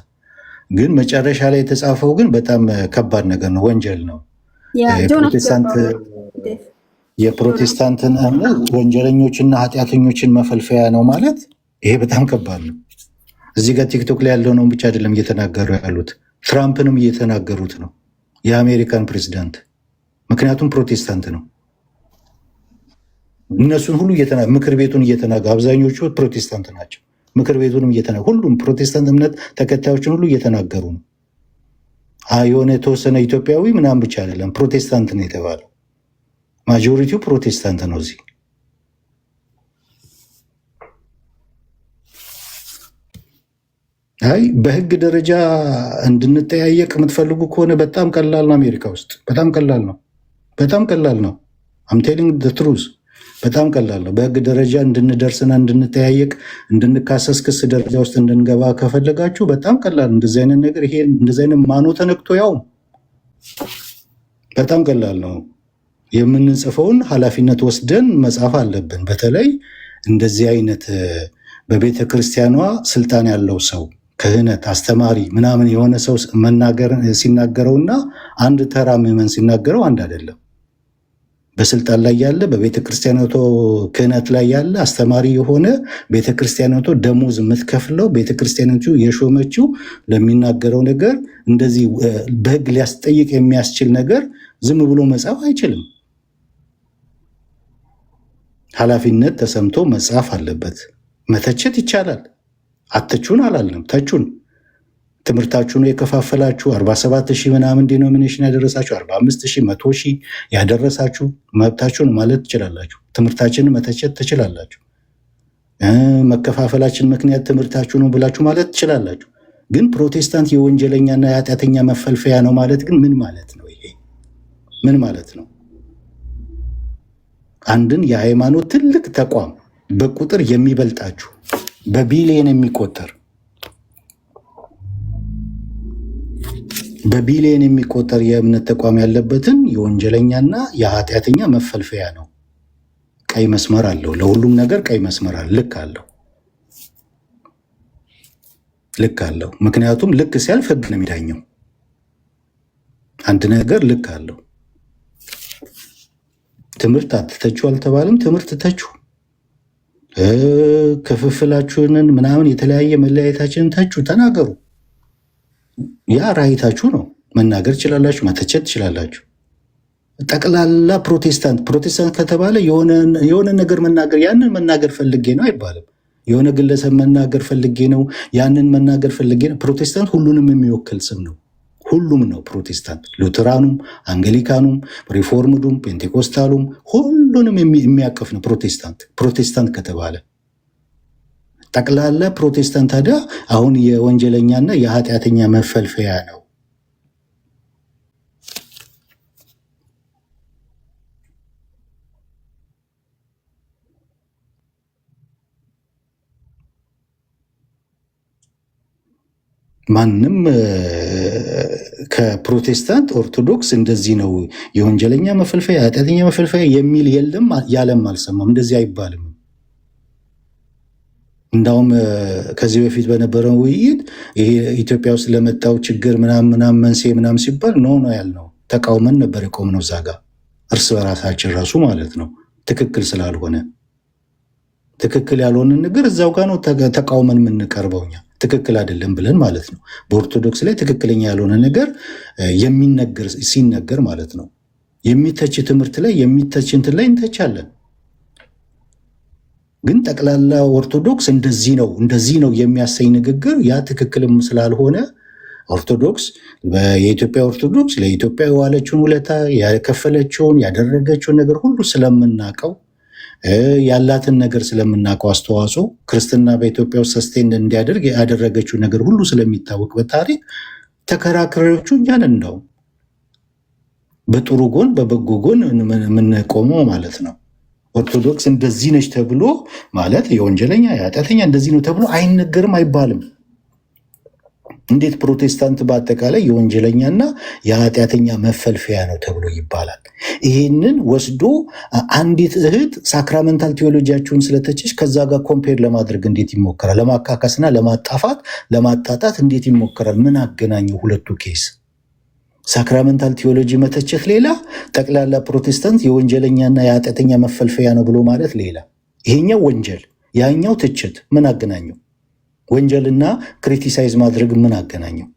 ግን መጨረሻ ላይ የተጻፈው ግን በጣም ከባድ ነገር ነው፣ ወንጀል ነው። የፕሮቴስታንትን እምነት ወንጀለኞችና ኃጢአተኞችን መፈልፈያ ነው ማለት ይሄ በጣም ከባድ ነው። እዚህ ጋር ቲክቶክ ላይ ያለው ነው ብቻ አይደለም እየተናገሩ ያሉት ትራምፕንም እየተናገሩት ነው የአሜሪካን ፕሬዚዳንት። ምክንያቱም ፕሮቴስታንት ነው። እነሱን ሁሉ ምክር ቤቱን እየተናገሩ አብዛኞቹ ፕሮቴስታንት ናቸው። ምክር ቤቱንም ሁሉም ፕሮቴስታንት እምነት ተከታዮችን ሁሉ እየተናገሩ ነው። የሆነ የተወሰነ ኢትዮጵያዊ ምናምን ብቻ አይደለም፣ ፕሮቴስታንት ነው የተባለው። ማጆሪቲው ፕሮቴስታንት ነው። እዚህ በህግ ደረጃ እንድንጠያየቅ የምትፈልጉ ከሆነ በጣም ቀላል ነው። አሜሪካ ውስጥ በጣም ቀላል ነው። በጣም ቀላል ነው። አም ቴሊንግ ትሩዝ በጣም ቀላል ነው። በህግ ደረጃ እንድንደርስና እንድንጠያየቅ እንድንካሰስ ክስ ደረጃ ውስጥ እንድንገባ ከፈለጋችሁ በጣም ቀላል። እንደዚህ አይነት ነገር ይሄ እንደዚህ አይነት ማኖ ተነክቶ ያው በጣም ቀላል ነው። የምንጽፈውን ኃላፊነት ወስደን መጻፍ አለብን። በተለይ እንደዚህ አይነት በቤተ ክርስቲያኗ ስልጣን ያለው ሰው ክህነት፣ አስተማሪ ምናምን የሆነ ሰው መናገር ሲናገረውና አንድ ተራ ምዕመን ሲናገረው አንድ አይደለም። በስልጣን ላይ ያለ በቤተ ክርስቲያኖቶ ክህነት ላይ ያለ አስተማሪ የሆነ ቤተ ክርስቲያኖቶ ደሞዝ የምትከፍለው ቤተ ክርስቲያኖቱ የሾመችው ለሚናገረው ነገር እንደዚህ በህግ ሊያስጠይቅ የሚያስችል ነገር ዝም ብሎ መጻፍ አይችልም። ኃላፊነት ተሰምቶ መጻፍ አለበት። መተቸት ይቻላል። አትቹን አላለም፣ ተቹን። ትምህርታችሁን የከፋፈላችሁ 47,000 ምናምን ዲኖሚኔሽን ያደረሳችሁ 45,000 100,000 ያደረሳችሁ መብታችሁን ማለት ትችላላችሁ። ትምህርታችንን መተቸት ትችላላችሁ። መከፋፈላችን ምክንያት ትምህርታችሁ ነው ብላችሁ ማለት ትችላላችሁ። ግን ፕሮቴስታንት የወንጀለኛና የኃጢአተኛ መፈልፈያ ነው ማለት ግን ምን ማለት ነው? ይሄ ምን ማለት ነው? አንድን የሃይማኖት ትልቅ ተቋም በቁጥር የሚበልጣችሁ በቢሊየን የሚቆጠር የእምነት ተቋም ያለበትን የወንጀለኛና የኃጢአተኛ መፈልፈያ ነው። ቀይ መስመር አለው። ለሁሉም ነገር ቀይ መስመር አለ። ልክ አለው። ምክንያቱም ልክ ሲያልፍ ህግ ነው የሚዳኘው። አንድ ነገር ልክ አለው። ትምህርት አትተቹ አልተባለም። ትምህርት ተቹ። ክፍፍላችሁንን ምናምን የተለያየ መለያየታችንን ተቹ፣ ተናገሩ። ያ ራይታችሁ ነው። መናገር ትችላላችሁ፣ መተቸት ትችላላችሁ። ጠቅላላ ፕሮቴስታንት ከተባለ የሆነ ነገር መናገር ያንን መናገር ፈልጌ ነው አይባልም። የሆነ ግለሰብ መናገር ፈልጌ ነው ያንን መናገር ፈልጌ ነው። ፕሮቴስታንት ሁሉንም የሚወክል ስም ነው። ሁሉም ነው ፕሮቴስታንት። ሉተራኑም፣ አንግሊካኑም፣ ሪፎርምዱም፣ ፔንቴኮስታሉም ሁሉንም የሚያቀፍ ነው ፕሮቴስታንት ከተባለ ጠቅላላ ፕሮቴስታንት። ታዲያ አሁን የወንጀለኛና የኃጢአተኛ መፈልፈያ ነው። ማንም ከፕሮቴስታንት ኦርቶዶክስ እንደዚህ ነው የወንጀለኛ መፈልፈያ የኃጢአተኛ መፈልፈያ የሚል የለም፣ ያለም አልሰማም። እንደዚህ አይባልም። እንዳውም ከዚህ በፊት በነበረው ውይይት ይሄ ኢትዮጵያ ውስጥ ለመጣው ችግር ምናምን መንስኤ ምናምን ሲባል ነው ያልነው። ተቃውመን ነበር የቆምነው እዛ ጋር እርስ በራሳችን ራሱ ማለት ነው። ትክክል ስላልሆነ ትክክል ያልሆነ ነገር እዛው ጋር ነው ተቃውመን የምንቀርበው እኛ ትክክል አይደለም ብለን ማለት ነው። በኦርቶዶክስ ላይ ትክክለኛ ያልሆነ ነገር ሲነገር ማለት ነው። የሚተች ትምህርት ላይ የሚተች እንትን ላይ እንተቻለን። ግን ጠቅላላ ኦርቶዶክስ እንደዚህ ነው የሚያሰኝ ንግግር ያ ትክክልም ስላልሆነ ኦርቶዶክስ የኢትዮጵያ ኦርቶዶክስ ለኢትዮጵያ የዋለችውን ውለታ ያከፈለችውን ያደረገችውን ነገር ሁሉ ስለምናውቀው ያላትን ነገር ስለምናውቀው አስተዋጽኦ ክርስትና በኢትዮጵያ ውስጥ ሰስቴን እንዲያደርግ ያደረገችው ነገር ሁሉ ስለሚታወቅ በታሪክ ተከራካሪዎቹ እኛን እንደው በጥሩ ጎን በበጎ ጎን የምንቆመው ማለት ነው። ኦርቶዶክስ እንደዚህ ነች ተብሎ ማለት የወንጀለኛ የኃጢአተኛ እንደዚህ ነው ተብሎ አይነገርም፣ አይባልም። እንዴት ፕሮቴስታንት በአጠቃላይ የወንጀለኛና የኃጢአተኛ መፈልፈያ ነው ተብሎ ይባላል? ይህንን ወስዶ አንዲት እህት ሳክራመንታል ቴዎሎጂያችሁን ስለተችሽ ከዛ ጋር ኮምፔር ለማድረግ እንዴት ይሞከራል? ለማካካስና ለማጣፋት ለማጣጣት እንዴት ይሞከራል? ምን አገናኘው ሁለቱ ኬስ? ሳክራመንታል ቴዎሎጂ መተቸት ሌላ፣ ጠቅላላ ፕሮቴስታንት የወንጀለኛና የኃጢአተኛ መፈልፈያ ነው ብሎ ማለት ሌላ። ይሄኛው ወንጀል ያኛው ትችት፣ ምን አገናኘው? ወንጀልና ክሪቲሳይዝ ማድረግ ምን አገናኘው?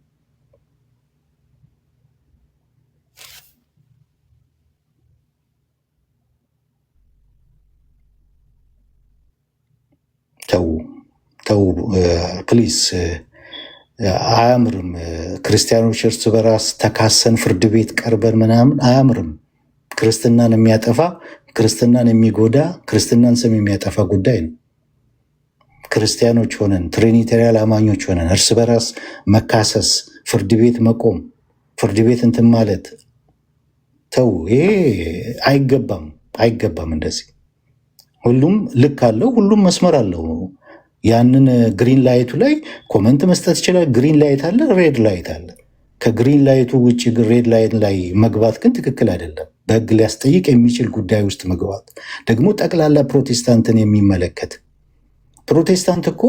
ተው ተው ፕሊዝ። አያምርም። ክርስቲያኖች እርስ በራስ ተካሰን ፍርድ ቤት ቀርበን ምናምን አያምርም። ክርስትናን የሚያጠፋ ክርስትናን የሚጎዳ ክርስትናን ስም የሚያጠፋ ጉዳይ ነው። ክርስቲያኖች ሆነን ትሪኒታሪያን አማኞች ሆነን እርስ በራስ መካሰስ፣ ፍርድ ቤት መቆም፣ ፍርድ ቤት እንትን ማለት ተው። ይሄ አይገባም፣ አይገባም። እንደዚህ ሁሉም ልክ አለው፣ ሁሉም መስመር አለው። ያንን ግሪን ላይቱ ላይ ኮመንት መስጠት ይችላል። ግሪን ላይት አለ፣ ሬድ ላይት አለ። ከግሪን ላይቱ ውጭ ሬድ ላይት ላይ መግባት ግን ትክክል አይደለም። በሕግ ሊያስጠይቅ የሚችል ጉዳይ ውስጥ መግባት ደግሞ ጠቅላላ ፕሮቴስታንትን የሚመለከት ፕሮቴስታንት እኮ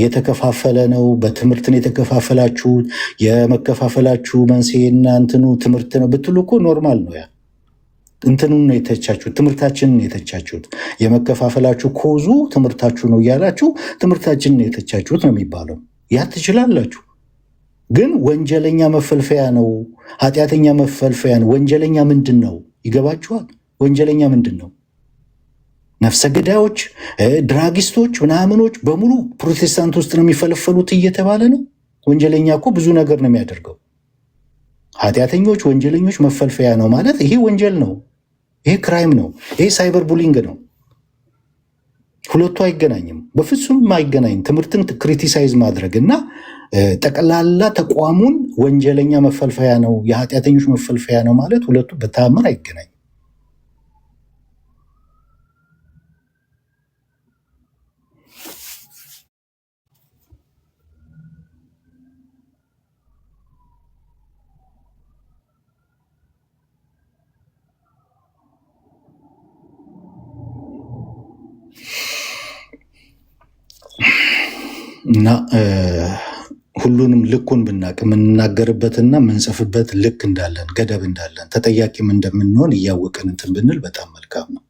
የተከፋፈለ ነው። በትምህርትን የተከፋፈላችሁት የመከፋፈላችሁ መንስኤና እንትኑ ትምህርት ነው ብትሉ እኮ ኖርማል ነው። ያ እንትኑን ነው የተቻችሁት፣ ትምህርታችንን ነው የተቻችሁት። የመከፋፈላችሁ ኮዙ ትምህርታችሁ ነው እያላችሁ ትምህርታችንን ነው የተቻችሁት ነው የሚባለው። ያ ትችላላችሁ። ግን ወንጀለኛ መፈልፈያ ነው፣ ኃጢአተኛ መፈልፈያ ነው። ወንጀለኛ ምንድን ነው ይገባችኋል? ወንጀለኛ ምንድን ነው? ነፍሰ ገዳዮች፣ ድራጊስቶች፣ ምናምኖች በሙሉ ፕሮቴስታንት ውስጥ ነው የሚፈለፈሉት እየተባለ ነው። ወንጀለኛ እኮ ብዙ ነገር ነው የሚያደርገው። ኃጢአተኞች፣ ወንጀለኞች መፈልፈያ ነው ማለት ይሄ ወንጀል ነው። ይሄ ክራይም ነው። ይሄ ሳይበር ቡሊንግ ነው። ሁለቱ አይገናኝም፣ በፍጹም አይገናኝም። ትምህርትን ክሪቲሳይዝ ማድረግ እና ጠቅላላ ተቋሙን ወንጀለኛ መፈልፈያ ነው፣ የኃጢአተኞች መፈልፈያ ነው ማለት ሁለቱ በተአምር አይገናኝም። እና ሁሉንም ልኩን ብናቅ የምንናገርበትና የምንጽፍበት ልክ እንዳለን ገደብ እንዳለን ተጠያቂም እንደምንሆን እያወቅን እንትን ብንል በጣም መልካም ነው።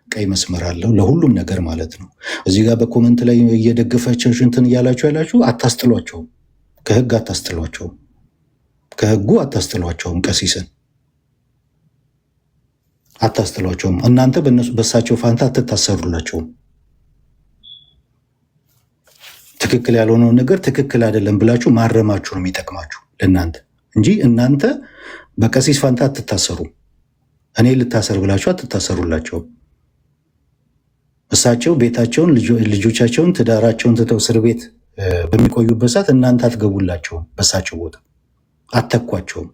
ቀይ መስመር አለው ለሁሉም ነገር ማለት ነው። እዚህ ጋር በኮመንት ላይ እየደገፋቸው እንትን እያላችሁ ያላችሁ አታስጥሏቸውም፣ ከህግ አታስጥሏቸውም፣ ከህጉ አታስጥሏቸውም፣ ቀሲስን አታስጥሏቸውም። እናንተ በእሳቸው ፋንታ አትታሰሩላቸውም። ትክክል ያልሆነውን ነገር ትክክል አይደለም ብላችሁ ማረማችሁ ነው የሚጠቅማችሁ ለእናንተ እንጂ እናንተ በቀሲስ ፋንታ አትታሰሩ። እኔ ልታሰር ብላችሁ አትታሰሩላቸውም። እሳቸው ቤታቸውን፣ ልጆቻቸውን፣ ትዳራቸውን ትተው እስር ቤት በሚቆዩበት ሰዓት እናንተ አትገቡላቸውም። በእሳቸው ቦታ አተኳቸውም።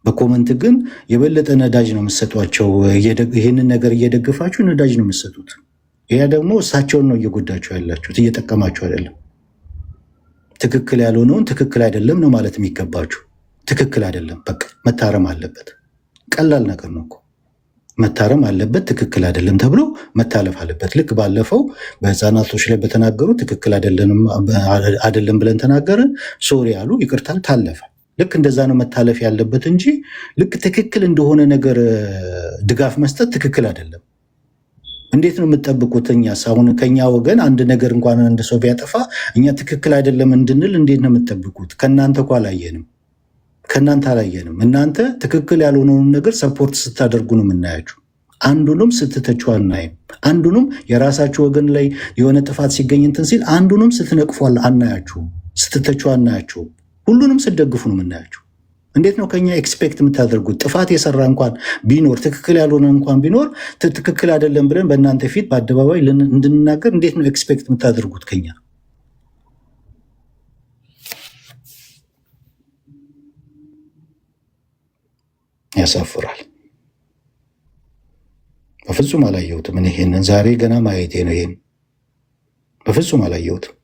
በኮመንት ግን የበለጠ ነዳጅ ነው የምትሰጧቸው። ይህንን ነገር እየደገፋችሁ ነዳጅ ነው የምትሰጡት። ያ ደግሞ እሳቸውን ነው እየጎዳችሁ ያላችሁት፣ እየጠቀማችሁ አይደለም። ትክክል ያልሆነውን ትክክል አይደለም ነው ማለት የሚገባችሁ። ትክክል አይደለም፣ በቃ መታረም አለበት። ቀላል ነገር ነው እኮ መታረም አለበት። ትክክል አይደለም ተብሎ መታለፍ አለበት። ልክ ባለፈው በህፃናቶች ላይ በተናገሩ ትክክል አይደለም ብለን ተናገርን፣ ሶሪ ያሉ ይቅርታ ታለፈ። ልክ እንደዛ ነው መታለፍ ያለበት እንጂ ልክ ትክክል እንደሆነ ነገር ድጋፍ መስጠት ትክክል አይደለም። እንዴት ነው የምትጠብቁት? እኛስ አሁን ከኛ ወገን አንድ ነገር እንኳን አንድ ሰው ቢያጠፋ እኛ ትክክል አይደለም እንድንል እንዴት ነው የምትጠብቁት? ከእናንተ እኮ አላየንም፣ ከእናንተ አላየንም። እናንተ ትክክል ያልሆነውን ነገር ሰፖርት ስታደርጉ ነው የምናያችሁ። አንዱንም ስትተቹ አናይም። አንዱንም የራሳችሁ ወገን ላይ የሆነ ጥፋት ሲገኝ እንትን ሲል አንዱንም ስትነቅፉ አናያችሁም፣ ስትተቹ አናያችሁም። ሁሉንም ስትደግፉ ነው የምናያችሁ። እንዴት ነው ከኛ ኤክስፔክት የምታደርጉት? ጥፋት የሰራ እንኳን ቢኖር ትክክል ያልሆነ እንኳን ቢኖር ትክክል አይደለም ብለን በእናንተ ፊት በአደባባይ እንድንናገር እንዴት ነው ኤክስፔክት የምታደርጉት ከኛ? ያሳፍራል። በፍጹም አላየሁትም። እኔ ይሄንን ዛሬ ገና ማየቴ ነው። ይሄን በፍጹም አላየሁትም።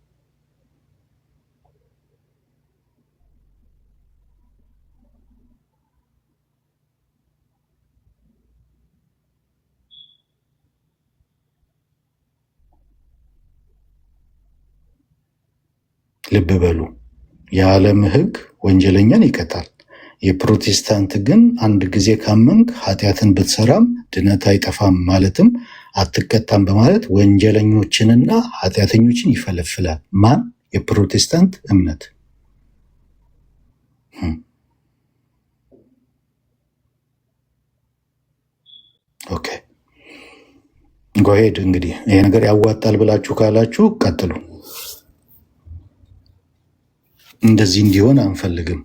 ልብ በሉ፣ የዓለም ሕግ ወንጀለኛን ይቀጣል። የፕሮቴስታንት ግን አንድ ጊዜ ካመንክ ኃጢአትን ብትሰራም ድነት አይጠፋም ማለትም አትቀጣም በማለት ወንጀለኞችንና ኃጢአተኞችን ይፈለፍላል። ማን? የፕሮቴስታንት እምነት። ኦኬ፣ ጎሄድ እንግዲህ ይሄ ነገር ያዋጣል ብላችሁ ካላችሁ ቀጥሉ። እንደዚህ እንዲሆን አንፈልግም።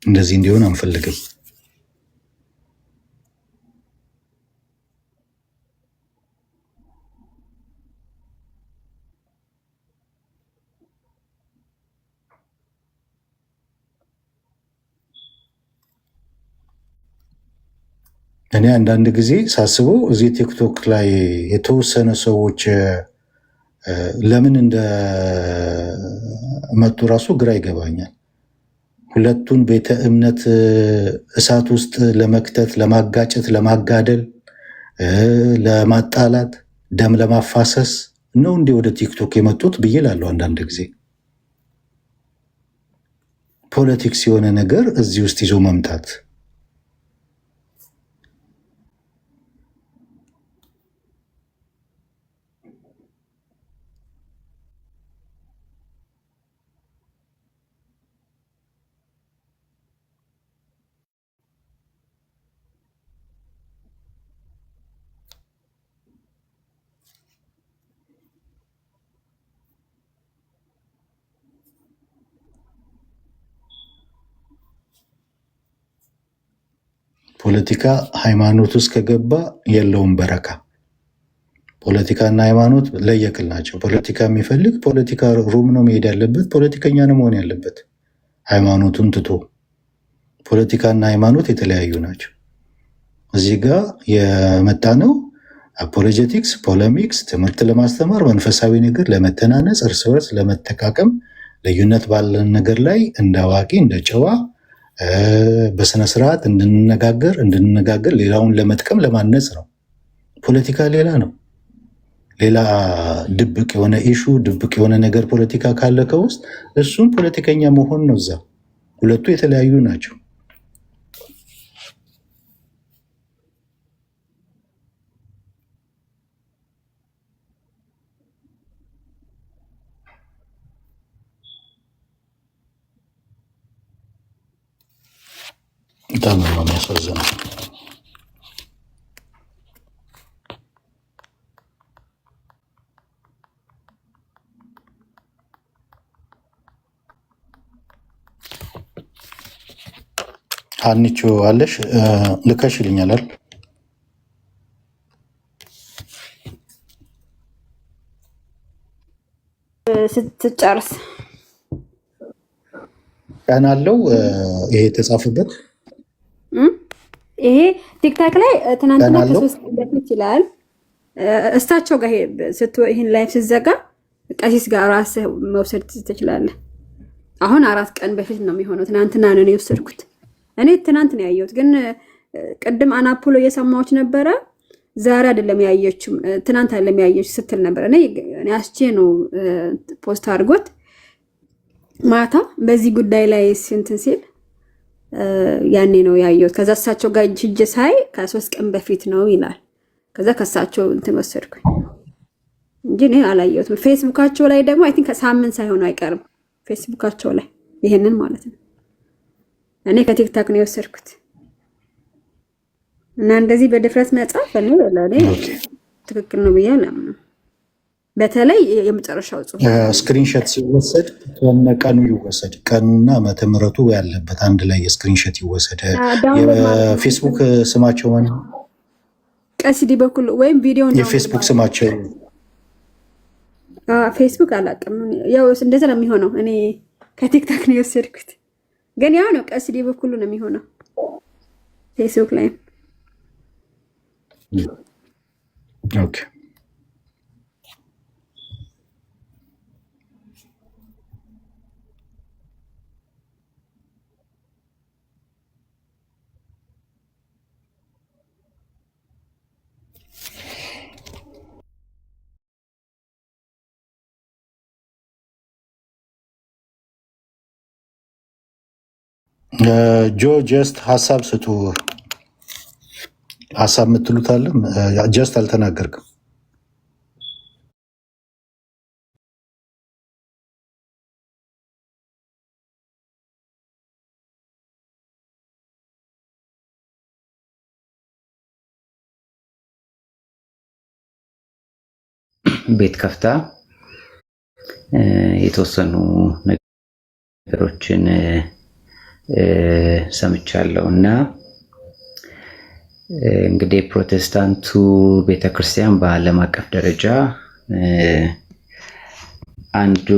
እንደዚህ እንዲሆን አንፈልግም። እኔ አንዳንድ ጊዜ ሳስበው እዚህ ቲክቶክ ላይ የተወሰነ ሰዎች ለምን እንደመጡ ራሱ ግራ ይገባኛል። ሁለቱን ቤተ እምነት እሳት ውስጥ ለመክተት፣ ለማጋጨት፣ ለማጋደል፣ ለማጣላት፣ ደም ለማፋሰስ ነው እንዲህ ወደ ቲክቶክ የመጡት ብዬ እላለሁ አንዳንድ ጊዜ። ፖለቲክስ የሆነ ነገር እዚህ ውስጥ ይዞ መምጣት ፖለቲካ ሃይማኖት ውስጥ ከገባ የለውም በረካ። ፖለቲካና ሃይማኖት ለየቅል ናቸው። ፖለቲካ የሚፈልግ ፖለቲካ ሩም ነው መሄድ ያለበት፣ ፖለቲከኛ ነው መሆን ያለበት። ሃይማኖቱን ትቶ ፖለቲካና ሃይማኖት የተለያዩ ናቸው። እዚህ ጋር የመጣ ነው አፖሎጀቲክስ፣ ፖለሚክስ፣ ትምህርት ለማስተማር፣ መንፈሳዊ ነገር ለመተናነጽ፣ እርስ በርስ ለመጠቃቀም፣ ልዩነት ባለን ነገር ላይ እንደ አዋቂ እንደ ጨዋ በስነስርዓት እንድንነጋገር ሌላውን ለመጥቀም ለማነጽ ነው። ፖለቲካ ሌላ ነው። ሌላ ድብቅ የሆነ ኢሹ ድብቅ የሆነ ነገር ፖለቲካ ካለ ከውስጥ እሱም ፖለቲከኛ መሆን ነው። እዛ ሁለቱ የተለያዩ ናቸው። በጣም ነው የሚያሳዝነው። ሀኒቾ አለሽ ልከሽልኛል አይደል? ስትጨርስ ቀን አለው ይሄ የተጻፈበት ይሄ ቲክታክ ላይ ትናንትና ከ3 ቀን በፊት ይላል። እሳቸው ጋር ይህን ላይፍ ስትዘጋ ቀሲስ ጋር ራስህ መውሰድ ትችላለህ። አሁን 4 ቀን በፊት ነው የሚሆነው። ትናንትና ነው የወሰድኩት። እኔ ትናንት ነው ያየሁት፣ ግን ቅድም አናፖሎ እየሰማዎች ነበረ። ዛሬ አይደለም ያየችው፣ ትናንት አይደለም ያየችው ስትል ነበር። እኔ አስቼ ነው ፖስት አድርጎት ማታ በዚህ ጉዳይ ላይ እንትን ሲል ያኔ ነው ያየሁት። ከዛ እሳቸው ጋር ሂጅ ሳይ ከ3 ቀን በፊት ነው ይላል። ከዛ ከሳቸው እንትን ወሰድኩኝ እንጂ እኔ አላየሁትም። ፌስቡካቸው ላይ ደግሞ አይ ቲንክ ሳምንት ሳይሆን አይቀርም ፌስቡካቸው ላይ ይሄንን ማለት ነው። እኔ ከቲክታክ ነው የወሰድኩት እና እንደዚህ በድፍረት መጻፍ ለኔ ትክክል ነው ብዬ አላምንም። በተለይ የመጨረሻው ጽሁፍ ስክሪንሾት ሲወሰድ ቀኑ ይወሰድ፣ ቀኑና ዓመተ ምሕረቱ ያለበት አንድ ላይ የስክሪንሾት ይወሰድ። የፌስቡክ ስማቸው ማለት ቀሲዲ በኩል ወይም ቪዲዮ ነው የፌስቡክ ስማቸው ፌስቡክ አላውቅም። ያው እንደዛ ነው የሚሆነው። እኔ ከቲክታክ ነው የወሰድኩት፣ ግን ያው ነው ቀሲዲ በኩል ነው የሚሆነው ፌስቡክ ላይ። ኦኬ ጆ ጀስት ሀሳብ ስጡ። ሀሳብ የምትሉት አለ? ጀስት አልተናገርክም። ቤት ከፍታ የተወሰኑ ነገሮችን ሰምቻለሁ እና እንግዲህ ፕሮቴስታንቱ ቤተክርስቲያን በዓለም አቀፍ ደረጃ አንዱ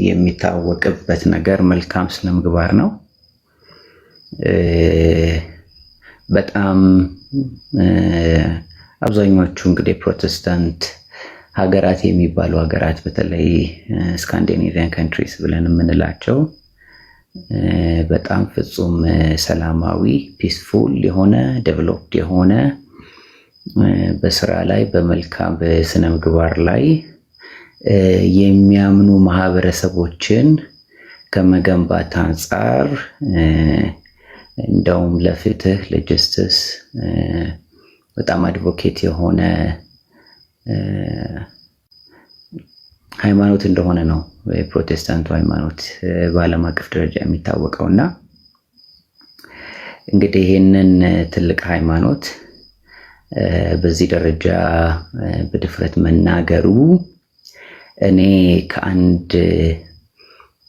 የሚታወቅበት ነገር መልካም ስነ ምግባር ነው። በጣም አብዛኞቹ እንግዲህ ፕሮቴስታንት ሀገራት የሚባሉ ሀገራት በተለይ ስካንዲኔቪያን ካንትሪስ ብለን የምንላቸው በጣም ፍጹም ሰላማዊ ፒስፉል የሆነ ዴቨሎፕድ የሆነ በስራ ላይ በመልካም በስነ ምግባር ላይ የሚያምኑ ማህበረሰቦችን ከመገንባት አንጻር እንደውም ለፍትህ ለጀስቲስ በጣም አድቮኬት የሆነ ሃይማኖት እንደሆነ ነው የፕሮቴስታንቱ ሃይማኖት በዓለም አቀፍ ደረጃ የሚታወቀውና እንግዲህ ይህንን ትልቅ ሃይማኖት በዚህ ደረጃ በድፍረት መናገሩ እኔ ከአንድ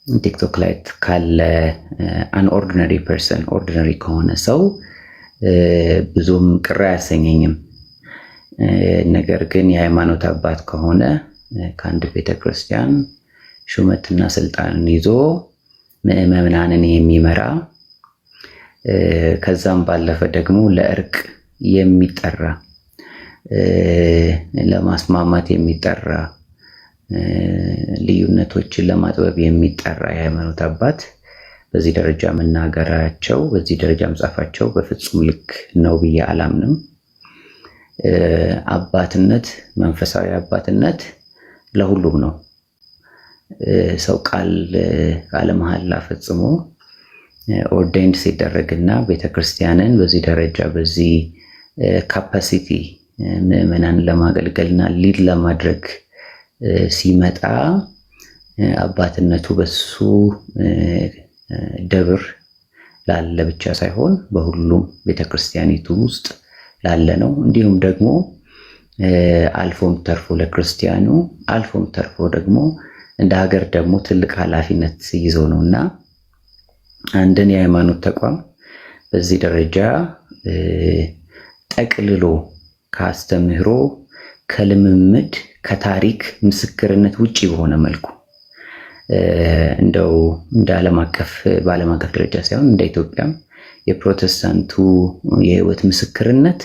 ቲክቶክ ላይ ካለ አን ኦርዲነሪ ፐርሰን ኦርዲነሪ ከሆነ ሰው ብዙም ቅር አያሰኘኝም። ነገር ግን የሃይማኖት አባት ከሆነ ከአንድ ቤተክርስቲያን ሹመትና ስልጣንን ይዞ ምዕመናንን የሚመራ ከዛም ባለፈ ደግሞ ለእርቅ የሚጠራ ለማስማማት የሚጠራ ልዩነቶችን ለማጥበብ የሚጠራ የሃይማኖት አባት በዚህ ደረጃ መናገራቸው በዚህ ደረጃ መጻፋቸው በፍጹም ልክ ነው ብዬ አላምንም። አባትነት መንፈሳዊ አባትነት ለሁሉም ነው። ሰው ቃለ መሐላ ፈጽሞ ኦርዴንድ ሲደረግና ቤተክርስቲያንን በዚህ ደረጃ በዚህ ካፓሲቲ ምዕመናን ለማገልገልና ሊድ ለማድረግ ሲመጣ አባትነቱ በሱ ደብር ላለ ብቻ ሳይሆን በሁሉም ቤተክርስቲያኒቱ ውስጥ ላለ ነው። እንዲሁም ደግሞ አልፎም ተርፎ ለክርስቲያኑ አልፎም ተርፎ ደግሞ እንደ ሀገር ደግሞ ትልቅ ኃላፊነት ይዘው ነውና አንድን የሃይማኖት ተቋም በዚህ ደረጃ ጠቅልሎ ካስተምህሮ ከልምምድ ከታሪክ ምስክርነት ውጪ በሆነ መልኩ እንደው እንደ በዓለም አቀፍ ደረጃ ሳይሆን እንደ ኢትዮጵያም የፕሮቴስታንቱ የህይወት ምስክርነት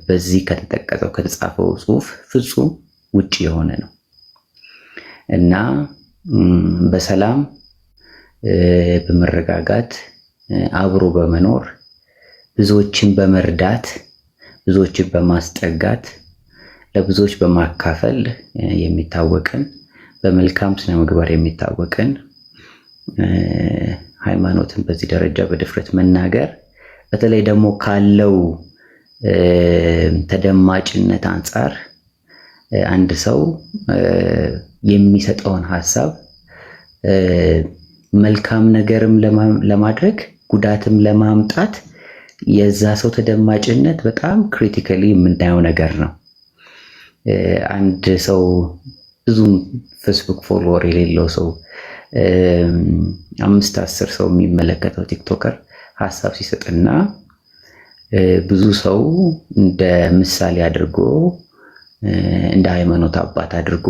በዚህ ከተጠቀሰው ከተጻፈው ጽሑፍ ፍጹም ውጪ የሆነ ነው እና በሰላም በመረጋጋት አብሮ በመኖር ብዙዎችን በመርዳት ብዙዎችን በማስጠጋት ለብዙዎች በማካፈል የሚታወቅን በመልካም ስነ ምግባር የሚታወቅን ሃይማኖትን በዚህ ደረጃ በድፍረት መናገር በተለይ ደግሞ ካለው ተደማጭነት አንጻር አንድ ሰው የሚሰጠውን ሐሳብ መልካም ነገርም ለማድረግ ጉዳትም ለማምጣት የዛ ሰው ተደማጭነት በጣም ክሪቲካሊ የምናየው ነገር ነው። አንድ ሰው ብዙ ፌስቡክ ፎሎወር የሌለው ሰው 5-10 ሰው የሚመለከተው ቲክቶከር ሐሳብ ሲሰጥና ብዙ ሰው እንደ ምሳሌ አድርጎ እንደ ሃይማኖት አባት አድርጎ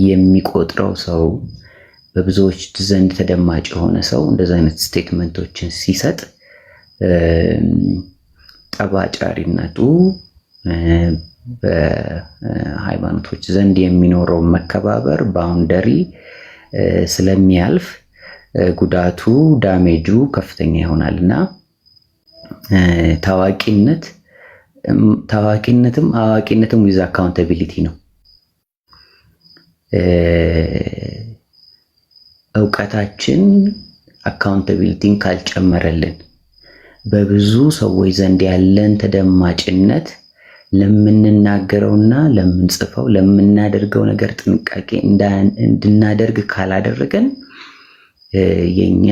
የሚቆጥረው ሰው በብዙዎች ዘንድ ተደማጭ የሆነ ሰው እንደዚህ አይነት ስቴትመንቶችን ሲሰጥ ጠባጫሪነቱ በሃይማኖቶች ዘንድ የሚኖረው መከባበር ባውንደሪ ስለሚያልፍ ጉዳቱ ዳሜጁ ከፍተኛ ይሆናልና ታዋቂነትም አዋቂነትም ዊዝ አካውንታቢሊቲ ነው። እውቀታችን አካውንታቢሊቲን ካልጨመረልን በብዙ ሰዎች ዘንድ ያለን ተደማጭነት ለምንናገረውና ለምንጽፈው ለምናደርገው ነገር ጥንቃቄ እንድናደርግ ካላደረገን የኛ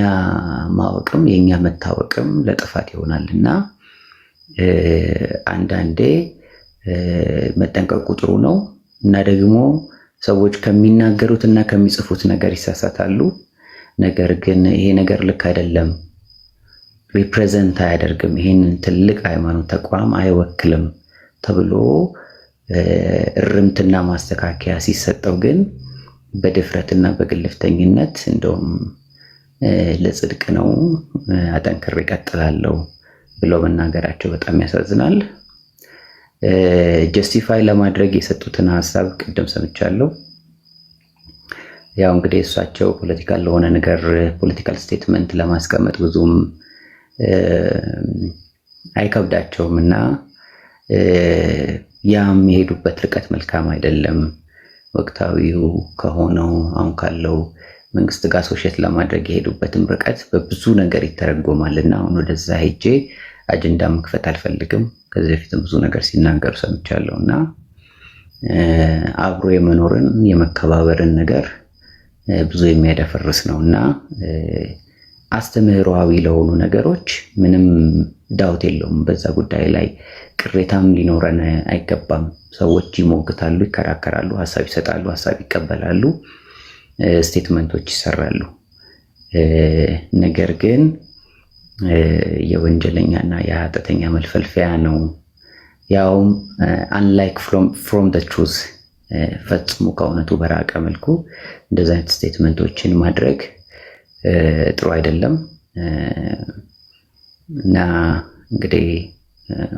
ማወቅም የኛ መታወቅም ለጥፋት ይሆናልና አንዳንዴ መጠንቀቁ ጥሩ ነው። እና ደግሞ ሰዎች ከሚናገሩት እና ከሚጽፉት ነገር ይሳሳታሉ። ነገር ግን ይሄ ነገር ልክ አይደለም፣ ሪፕሬዘንት አያደርግም፣ ይሄንን ትልቅ ሃይማኖት ተቋም አይወክልም ተብሎ እርምትና ማስተካከያ ሲሰጠው ግን በድፍረትና በግልፍተኝነት እንደውም ለጽድቅ ነው አጠንክሬ እቀጥላለሁ ብለው መናገራቸው በጣም ያሳዝናል። ጀስቲፋይ ለማድረግ የሰጡትን ሐሳብ ቅድም ሰምቻለሁ። ያው እንግዲህ እሳቸው ፖለቲካል ለሆነ ነገር ፖለቲካል ስቴትመንት ለማስቀመጥ ብዙም አይከብዳቸውም እና ያም የሄዱበት ርቀት መልካም አይደለም። ወቅታዊው ከሆነው አሁን ካለው መንግስት ጋር ሶሼት ለማድረግ የሄዱበትም ርቀት በብዙ ነገር ይተረጎማልና አሁን ወደዛ ሄጄ አጀንዳ መክፈት አልፈልግም። ከዚህ በፊትም ብዙ ነገር ሲናገሩ ሰምቻለሁ እና አብሮ የመኖርን የመከባበርን ነገር ብዙ የሚያደፈርስ ነውና አስተምህሮአዊ ለሆኑ ነገሮች ምንም ዳውት የለውም። በዛ ጉዳይ ላይ ቅሬታም ሊኖረን አይገባም። ሰዎች ይሞግታሉ፣ ይከራከራሉ፣ ሐሳብ ይሰጣሉ፣ ሐሳብ ይቀበላሉ፣ ስቴትመንቶች ይሰራሉ። ነገር ግን የወንጀለኛና የኃጢአተኛ መልፈልፊያ ነው። ያውም አንላይክ ፍሮም ዘ ትሩዝ ፈጽሞ ከእውነቱ በራቀ መልኩ እንደዚህ አይነት ስቴትመንቶችን ማድረግ ጥሩ አይደለም እና እንግዲህ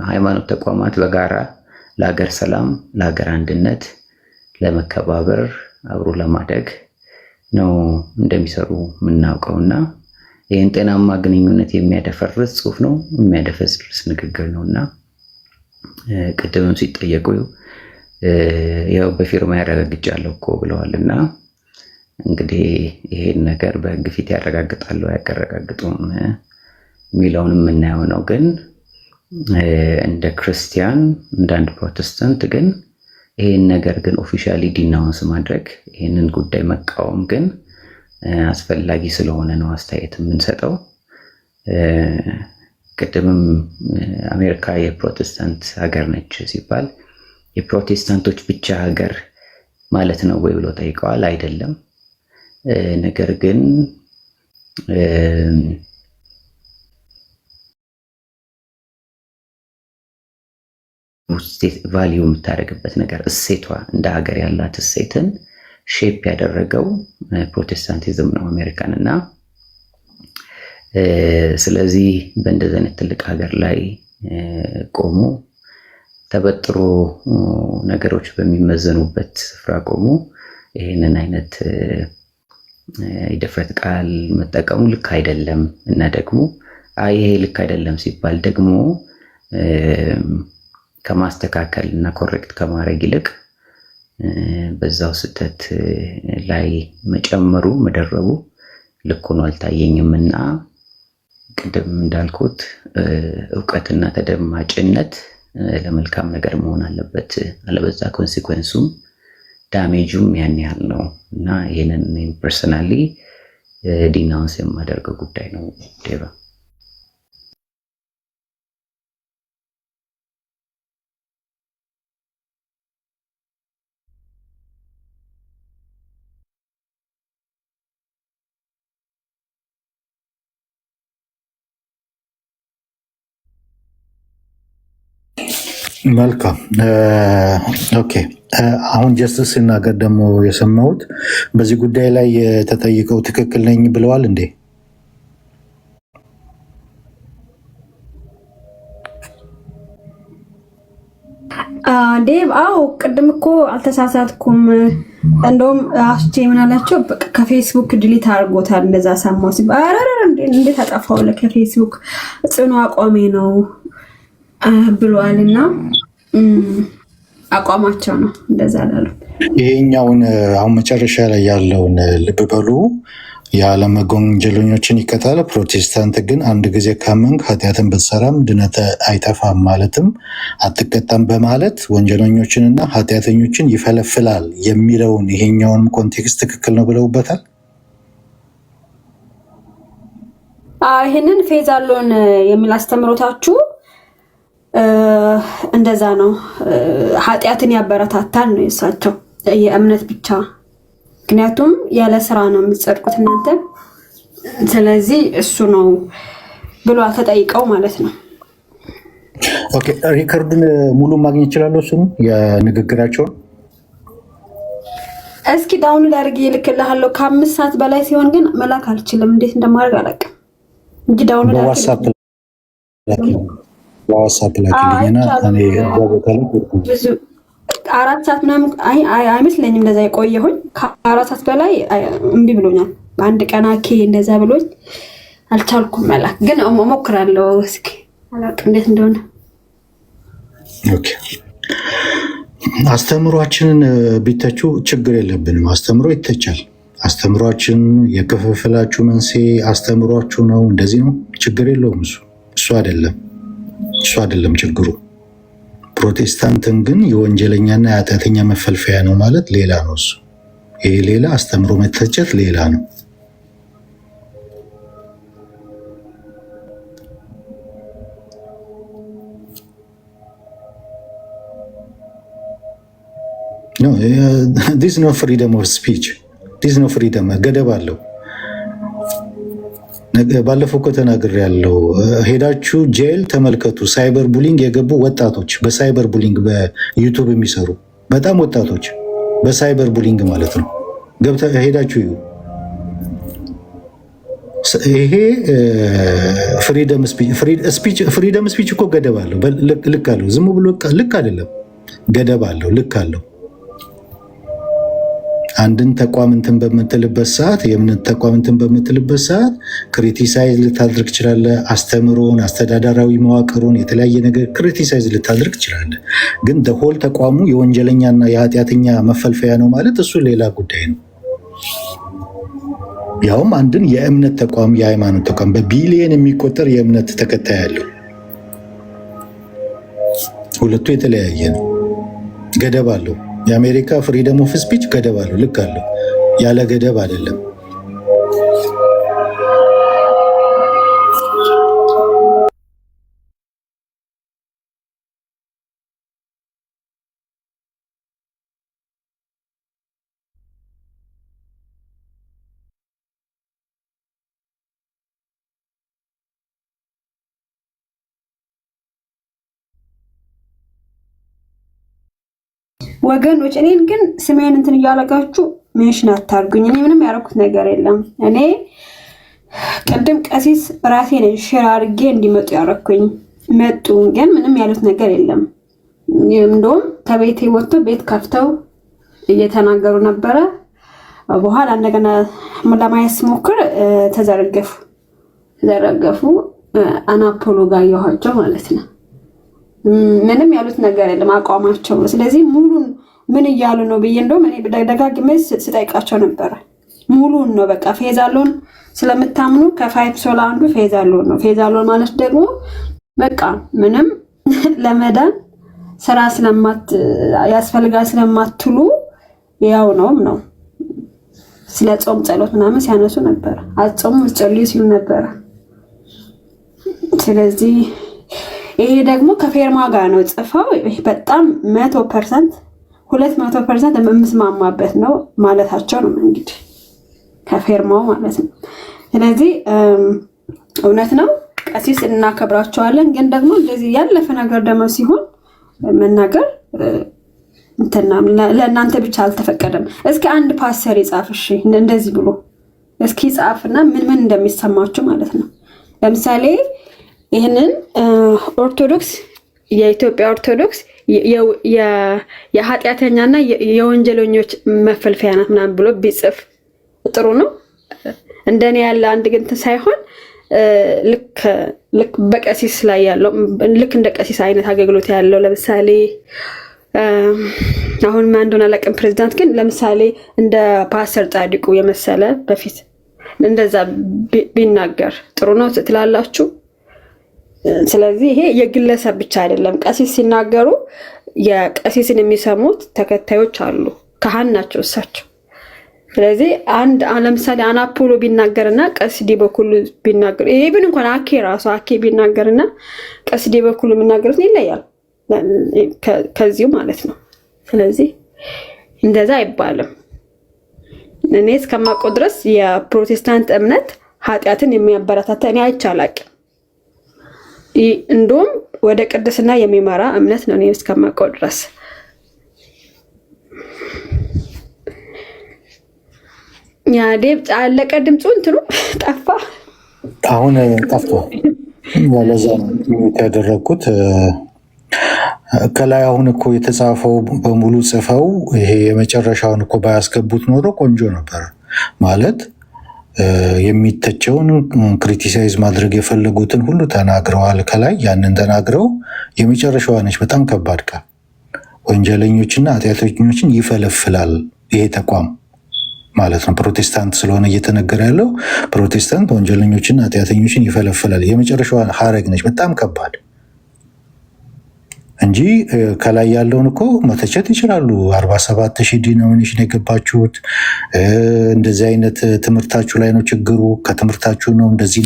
ሃይማኖት ተቋማት በጋራ ለሀገር ሰላም፣ ለሀገር አንድነት፣ ለመከባበር አብሮ ለማደግ ነው እንደሚሰሩ የምናውቀውና ይህን ጤናማ ግንኙነት የሚያደፈርስ ጽሁፍ ነው፣ የሚያደፈርስ ንግግር ነውና ቅድምም ሲጠየቁ ያው በፊርማ ያረጋግጫለሁ እኮ ብለዋልና እንግዲህ ይሄን ነገር በህግ ፊት ያረጋግጣሉ ያረጋግጡም የሚለውን የምናየው ነው። ግን እንደ ክርስቲያን እንደ አንድ ፕሮቴስታንት ግን ይሄን ነገር ግን ኦፊሻሊ ዲናውንስ ማድረግ ይሄንን ጉዳይ መቃወም ግን አስፈላጊ ስለሆነ ነው አስተያየት የምንሰጠው። ቅድምም አሜሪካ የፕሮቴስታንት ሀገር ነች ሲባል የፕሮቴስታንቶች ብቻ ሀገር ማለት ነው ወይ ብሎ ጠይቀዋል። አይደለም። ነገር ግን ቫልዩ የምታደርግበት ነገር እሴቷ እንደ ሀገር ያላት እሴትን ሼፕ ያደረገው ፕሮቴስታንቲዝም ነው አሜሪካን እና ስለዚህ በእንደዚህ አይነት ትልቅ ሀገር ላይ ቆሞ ተበጥሮ ነገሮች በሚመዘኑበት ስፍራ ቆሞ ይህንን አይነት የድፍረት ቃል መጠቀሙ ልክ አይደለም እና ደግሞ ይሄ ልክ አይደለም ሲባል ደግሞ ከማስተካከል እና ኮሬክት ከማድረግ ይልቅ በዛው ስህተት ላይ መጨመሩ መደረቡ ልክ ሆኖ አልታየኝም እና ቅድም እንዳልኩት እውቀትና ተደማጭነት ለመልካም ነገር መሆን አለበት። አለበዛ ኮንሲኩዌንሱም ዳሜጁም ያን ያህል ነው እና ይህንን ፐርሰናሊ ዲናውንስ የማደርገው ጉዳይ ነው። ዴቫ መልካም ኦኬ። አሁን ጀስትስ ሲናገር ደግሞ የሰማሁት በዚህ ጉዳይ ላይ የተጠይቀው ትክክል ነኝ ብለዋል እንዴ? ዴቭ አዎ፣ ቅድም እኮ አልተሳሳትኩም። እንደውም አስቼ ምን አላቸው ከፌስቡክ ድሊት አድርጎታል እንደዛ ሰማሁ ሲባል እንዴት አጠፋው ከፌስቡክ ጽኑ አቋሜ ነው ብሏልና አቋማቸው ነው እንደዛ ላሉ። ይሄኛውን አሁን መጨረሻ ላይ ያለውን ልብ በሉ። የዓለም ወንጀለኞችን ይቀጣል፣ ፕሮቴስታንት ግን አንድ ጊዜ ካመንክ ኃጢአትን ብትሰራም ድነት አይጠፋም ማለትም አትቀጣም በማለት ወንጀለኞችንና ኃጢአተኞችን ይፈለፍላል የሚለውን ይሄኛውን ኮንቴክስት ትክክል ነው ብለውበታል። ይህንን ፌዝ አለውን የሚል አስተምሮታችሁ እንደዛ ነው። ኃጢአትን ያበረታታል ነው የእሳቸው የእምነት ብቻ። ምክንያቱም ያለ ስራ ነው የምትጸድቁት እናንተ። ስለዚህ እሱ ነው ብሎ ተጠይቀው ማለት ነው። ኦኬ ሪከርዱን ሙሉ ማግኘት ይችላል እሱ የንግግራቸውን እስኪ ዳውንሎድ አድርጌ እልክልሃለሁ። ከ5 ሰዓት በላይ ሲሆን ግን መላክ አልችልም። እንዴት እንደማድረግ አላውቅም እንጂ ዳውንሎድ አድርጌ በዋትስአፕ ላኪልኝና እኔ ወበከለ ብዙ 4 ሰዓት ምናምን አይመስለኝም እንደዛ የቆየሁኝ። ከ4 ሰዓት በላይ እምቢ ብሎኛል። በአንድ ቀን አኬ እንደዛ ብሎኝ አልቻልኩም መላክ። ግን እሞክራለሁ። እስኪ አላውቅም እንዴት እንደሆነ። ኦኬ አስተምሯችንን ቢተቹ ችግር የለብንም። አስተምሮ ይተቻል። አስተምሯችን የክፍፍላችሁ መንስኤ አስተምሯችሁ ነው፣ እንደዚህ ነው፣ ችግር የለውም። እሱ አይደለም ችግሩ። ፕሮቴስታንትን ግን የወንጀለኛና የኃጢአተኛ መፈልፈያ ነው ማለት ሌላ ነው። እሱ ይሄ ሌላ፣ አስተምሮ መተቸት ሌላ ነው። ዲስ ኖ ፍሪደም ኦፍ ስፒች፣ ዲስ ኖ ፍሪደም። ገደብ አለው። ባለፈው እኮ ተናግሬያለሁ። ሄዳችሁ ጄል ተመልከቱ። ሳይበር ቡሊንግ የገቡ ወጣቶች፣ በሳይበር ቡሊንግ በዩቱብ የሚሰሩ በጣም ወጣቶች፣ በሳይበር ቡሊንግ ማለት ነው። ሄዳችሁ እዩ። ይሄ ፍሪደም ስፒች እኮ ገደብ አለው፣ ልክ አለው። ዝም ብሎ ልክ አይደለም፣ ገደብ አለው፣ ልክ አለው። አንድን ተቋም እንትን በምትልበት ሰዓት፣ የእምነት ተቋም እንትን በምትልበት ሰዓት ክሪቲሳይዝ ልታድርግ ትችላለህ። አስተምሮን፣ አስተዳደራዊ መዋቅሩን፣ የተለያየ ነገር ክሪቲሳይዝ ልታድርግ ትችላለህ። ግን ደሆል ተቋሙ የወንጀለኛና የኃጢአተኛ መፈልፈያ ነው ማለት እሱ ሌላ ጉዳይ ነው። ያውም አንድን የእምነት ተቋም፣ የሃይማኖት ተቋም በቢሊየን የሚቆጠር የእምነት ተከታይ ያለው፣ ሁለቱ የተለያየ ነው። ገደብ አለው። የአሜሪካ ፍሪደም ኦፍ ስፒች ገደብ አለው፣ ልክ አለው። ያለ ገደብ አይደለም። ወገኖች እኔን ግን ስሜን እንትን እያለጋችሁ ሜንሽን አታርጉኝ። እኔ ምንም ያደረኩት ነገር የለም። እኔ ቅድም ቀሲስ ራሴ ነኝ ሼር አድርጌ እንዲመጡ ያደረኩኝ። መጡ፣ ግን ምንም ያሉት ነገር የለም። እንደውም ከቤቴ ወጥቶ ቤት ከፍተው እየተናገሩ ነበረ። በኋላ እንደገና ለማየት ስሞክር ተዘረገፉ። አናፖሎ ጋር ያዋቸው ማለት ነው። ምንም ያሉት ነገር የለም፣ አቋማቸው ነው። ስለዚህ ሙሉን ምን እያሉ ነው ብዬ እንደውም እኔ ደጋግሜ ስጠይቃቸው ነበረ። ሙሉን ነው በቃ ፌዛሎን ስለምታምኑ ከፋይቭ ሶላ አንዱ ፌዛሎን ነው። ፌዛሎን ማለት ደግሞ በቃ ምንም ለመዳን ስራ ያስፈልጋል ስለማትሉ ያው ነው። ስለ ጾም ጸሎት ምናምን ሲያነሱ ነበረ። አጾሙ ጸልዩ ሲሉ ነበረ። ስለዚህ ይሄ ደግሞ ከፌርማ ጋር ነው ጽፈው በጣም 100% 200% የምስማማበት ነው ማለታቸው ነው እንግዲህ ከፌርማው ማለት ነው። ስለዚህ እውነት ነው ቀሲስ እናከብራቸዋለን፣ ግን ደግሞ እንደዚህ ያለፈ ነገር ደግሞ ሲሆን መናገር ለእናንተ ብቻ አልተፈቀደም። እስኪ አንድ ፓስተር ይጻፍ እሺ፣ እንደዚህ ብሎ እስኪ ጻፍና ምን እንደሚሰማችሁ ማለት ነው። ለምሳሌ ይህንን ኦርቶዶክስ የኢትዮጵያ ኦርቶዶክስ የኃጢአተኛና የወንጀለኞች መፈልፈያ ናት ምናምን ብሎ ቢጽፍ ጥሩ ነው። እንደኔ ያለ አንድ ግን ሳይሆን ልክ በቀሲስ ላይ ያለው ልክ እንደ ቀሲስ አይነት አገልግሎት ያለው ለምሳሌ አሁን ማን እንደሆነ አላውቅም ፕሬዝዳንት፣ ግን ለምሳሌ እንደ ፓስተር ጻድቁ የመሰለ በፊት እንደዛ ቢናገር ጥሩ ነው ትላላችሁ? ስለዚህ ይሄ የግለሰብ ብቻ አይደለም። ቀሲስ ሲናገሩ የቀሲስን የሚሰሙት ተከታዮች አሉ። ካህን ናቸው እሳቸው። ስለዚህ አንድ ለምሳሌ አናፖሎ ቢናገርና ቀሲስ ዲበኩሉ ቢናገር ኢቭን እንኳን አኬ ቢናገርና ቀሲስ ዲበኩሉ የሚናገሩት ይለያል ከዚሁ ማለት ነው። ስለዚህ እንደዛ አይባልም። እኔ እስከማውቀው ድረስ የፕሮቴስታንት እምነት ኃጢአትን የሚያበረታታ እኔ አይቻላቅም። እንደውም ወደ ቅድስና የሚመራ እምነት ነው እኔ እስከማውቀው ድረስ። ያ ዴብ አለቀ፣ ድምፁ እንትኑ ጠፋ። አሁን ጠፍቷል። ለዛ ነው ያደረግኩት። ከላይ አሁን እኮ የተጻፈው በሙሉ ጽፈው ይሄ የመጨረሻውን እኮ ባያስገቡት ኖሮ ቆንጆ ነበር። ማለት የሚተቸውን ክሪቲሳይዝ ማድረግ የፈለጉትን ሁሉ ተናግረዋል። ከላይ ያንን ተናግረው የመጨረሻዋ ነች በጣም ከባድ ቃል፣ ወንጀለኞችና ኃጢአተኞችን ይፈለፍላል ይሄ ተቋም ማለት ነው። ፕሮቴስታንት ስለሆነ እየተነገረ ያለው ፕሮቴስታንት ወንጀለኞችና ኃጢአተኞችን ይፈለፍላል። የመጨረሻዋ ሀረግ ነች በጣም ከባድ እንጂ ከላይ ያለውን እኮ መተቸት ይችላሉ። 47,000 ዲኖሚኔሽን የገባችሁት እንደዚህ አይነት ትምህርታችሁ ላይ ነው ችግሩ፣ ከትምህርታችሁ ነው፣ እንደዚህ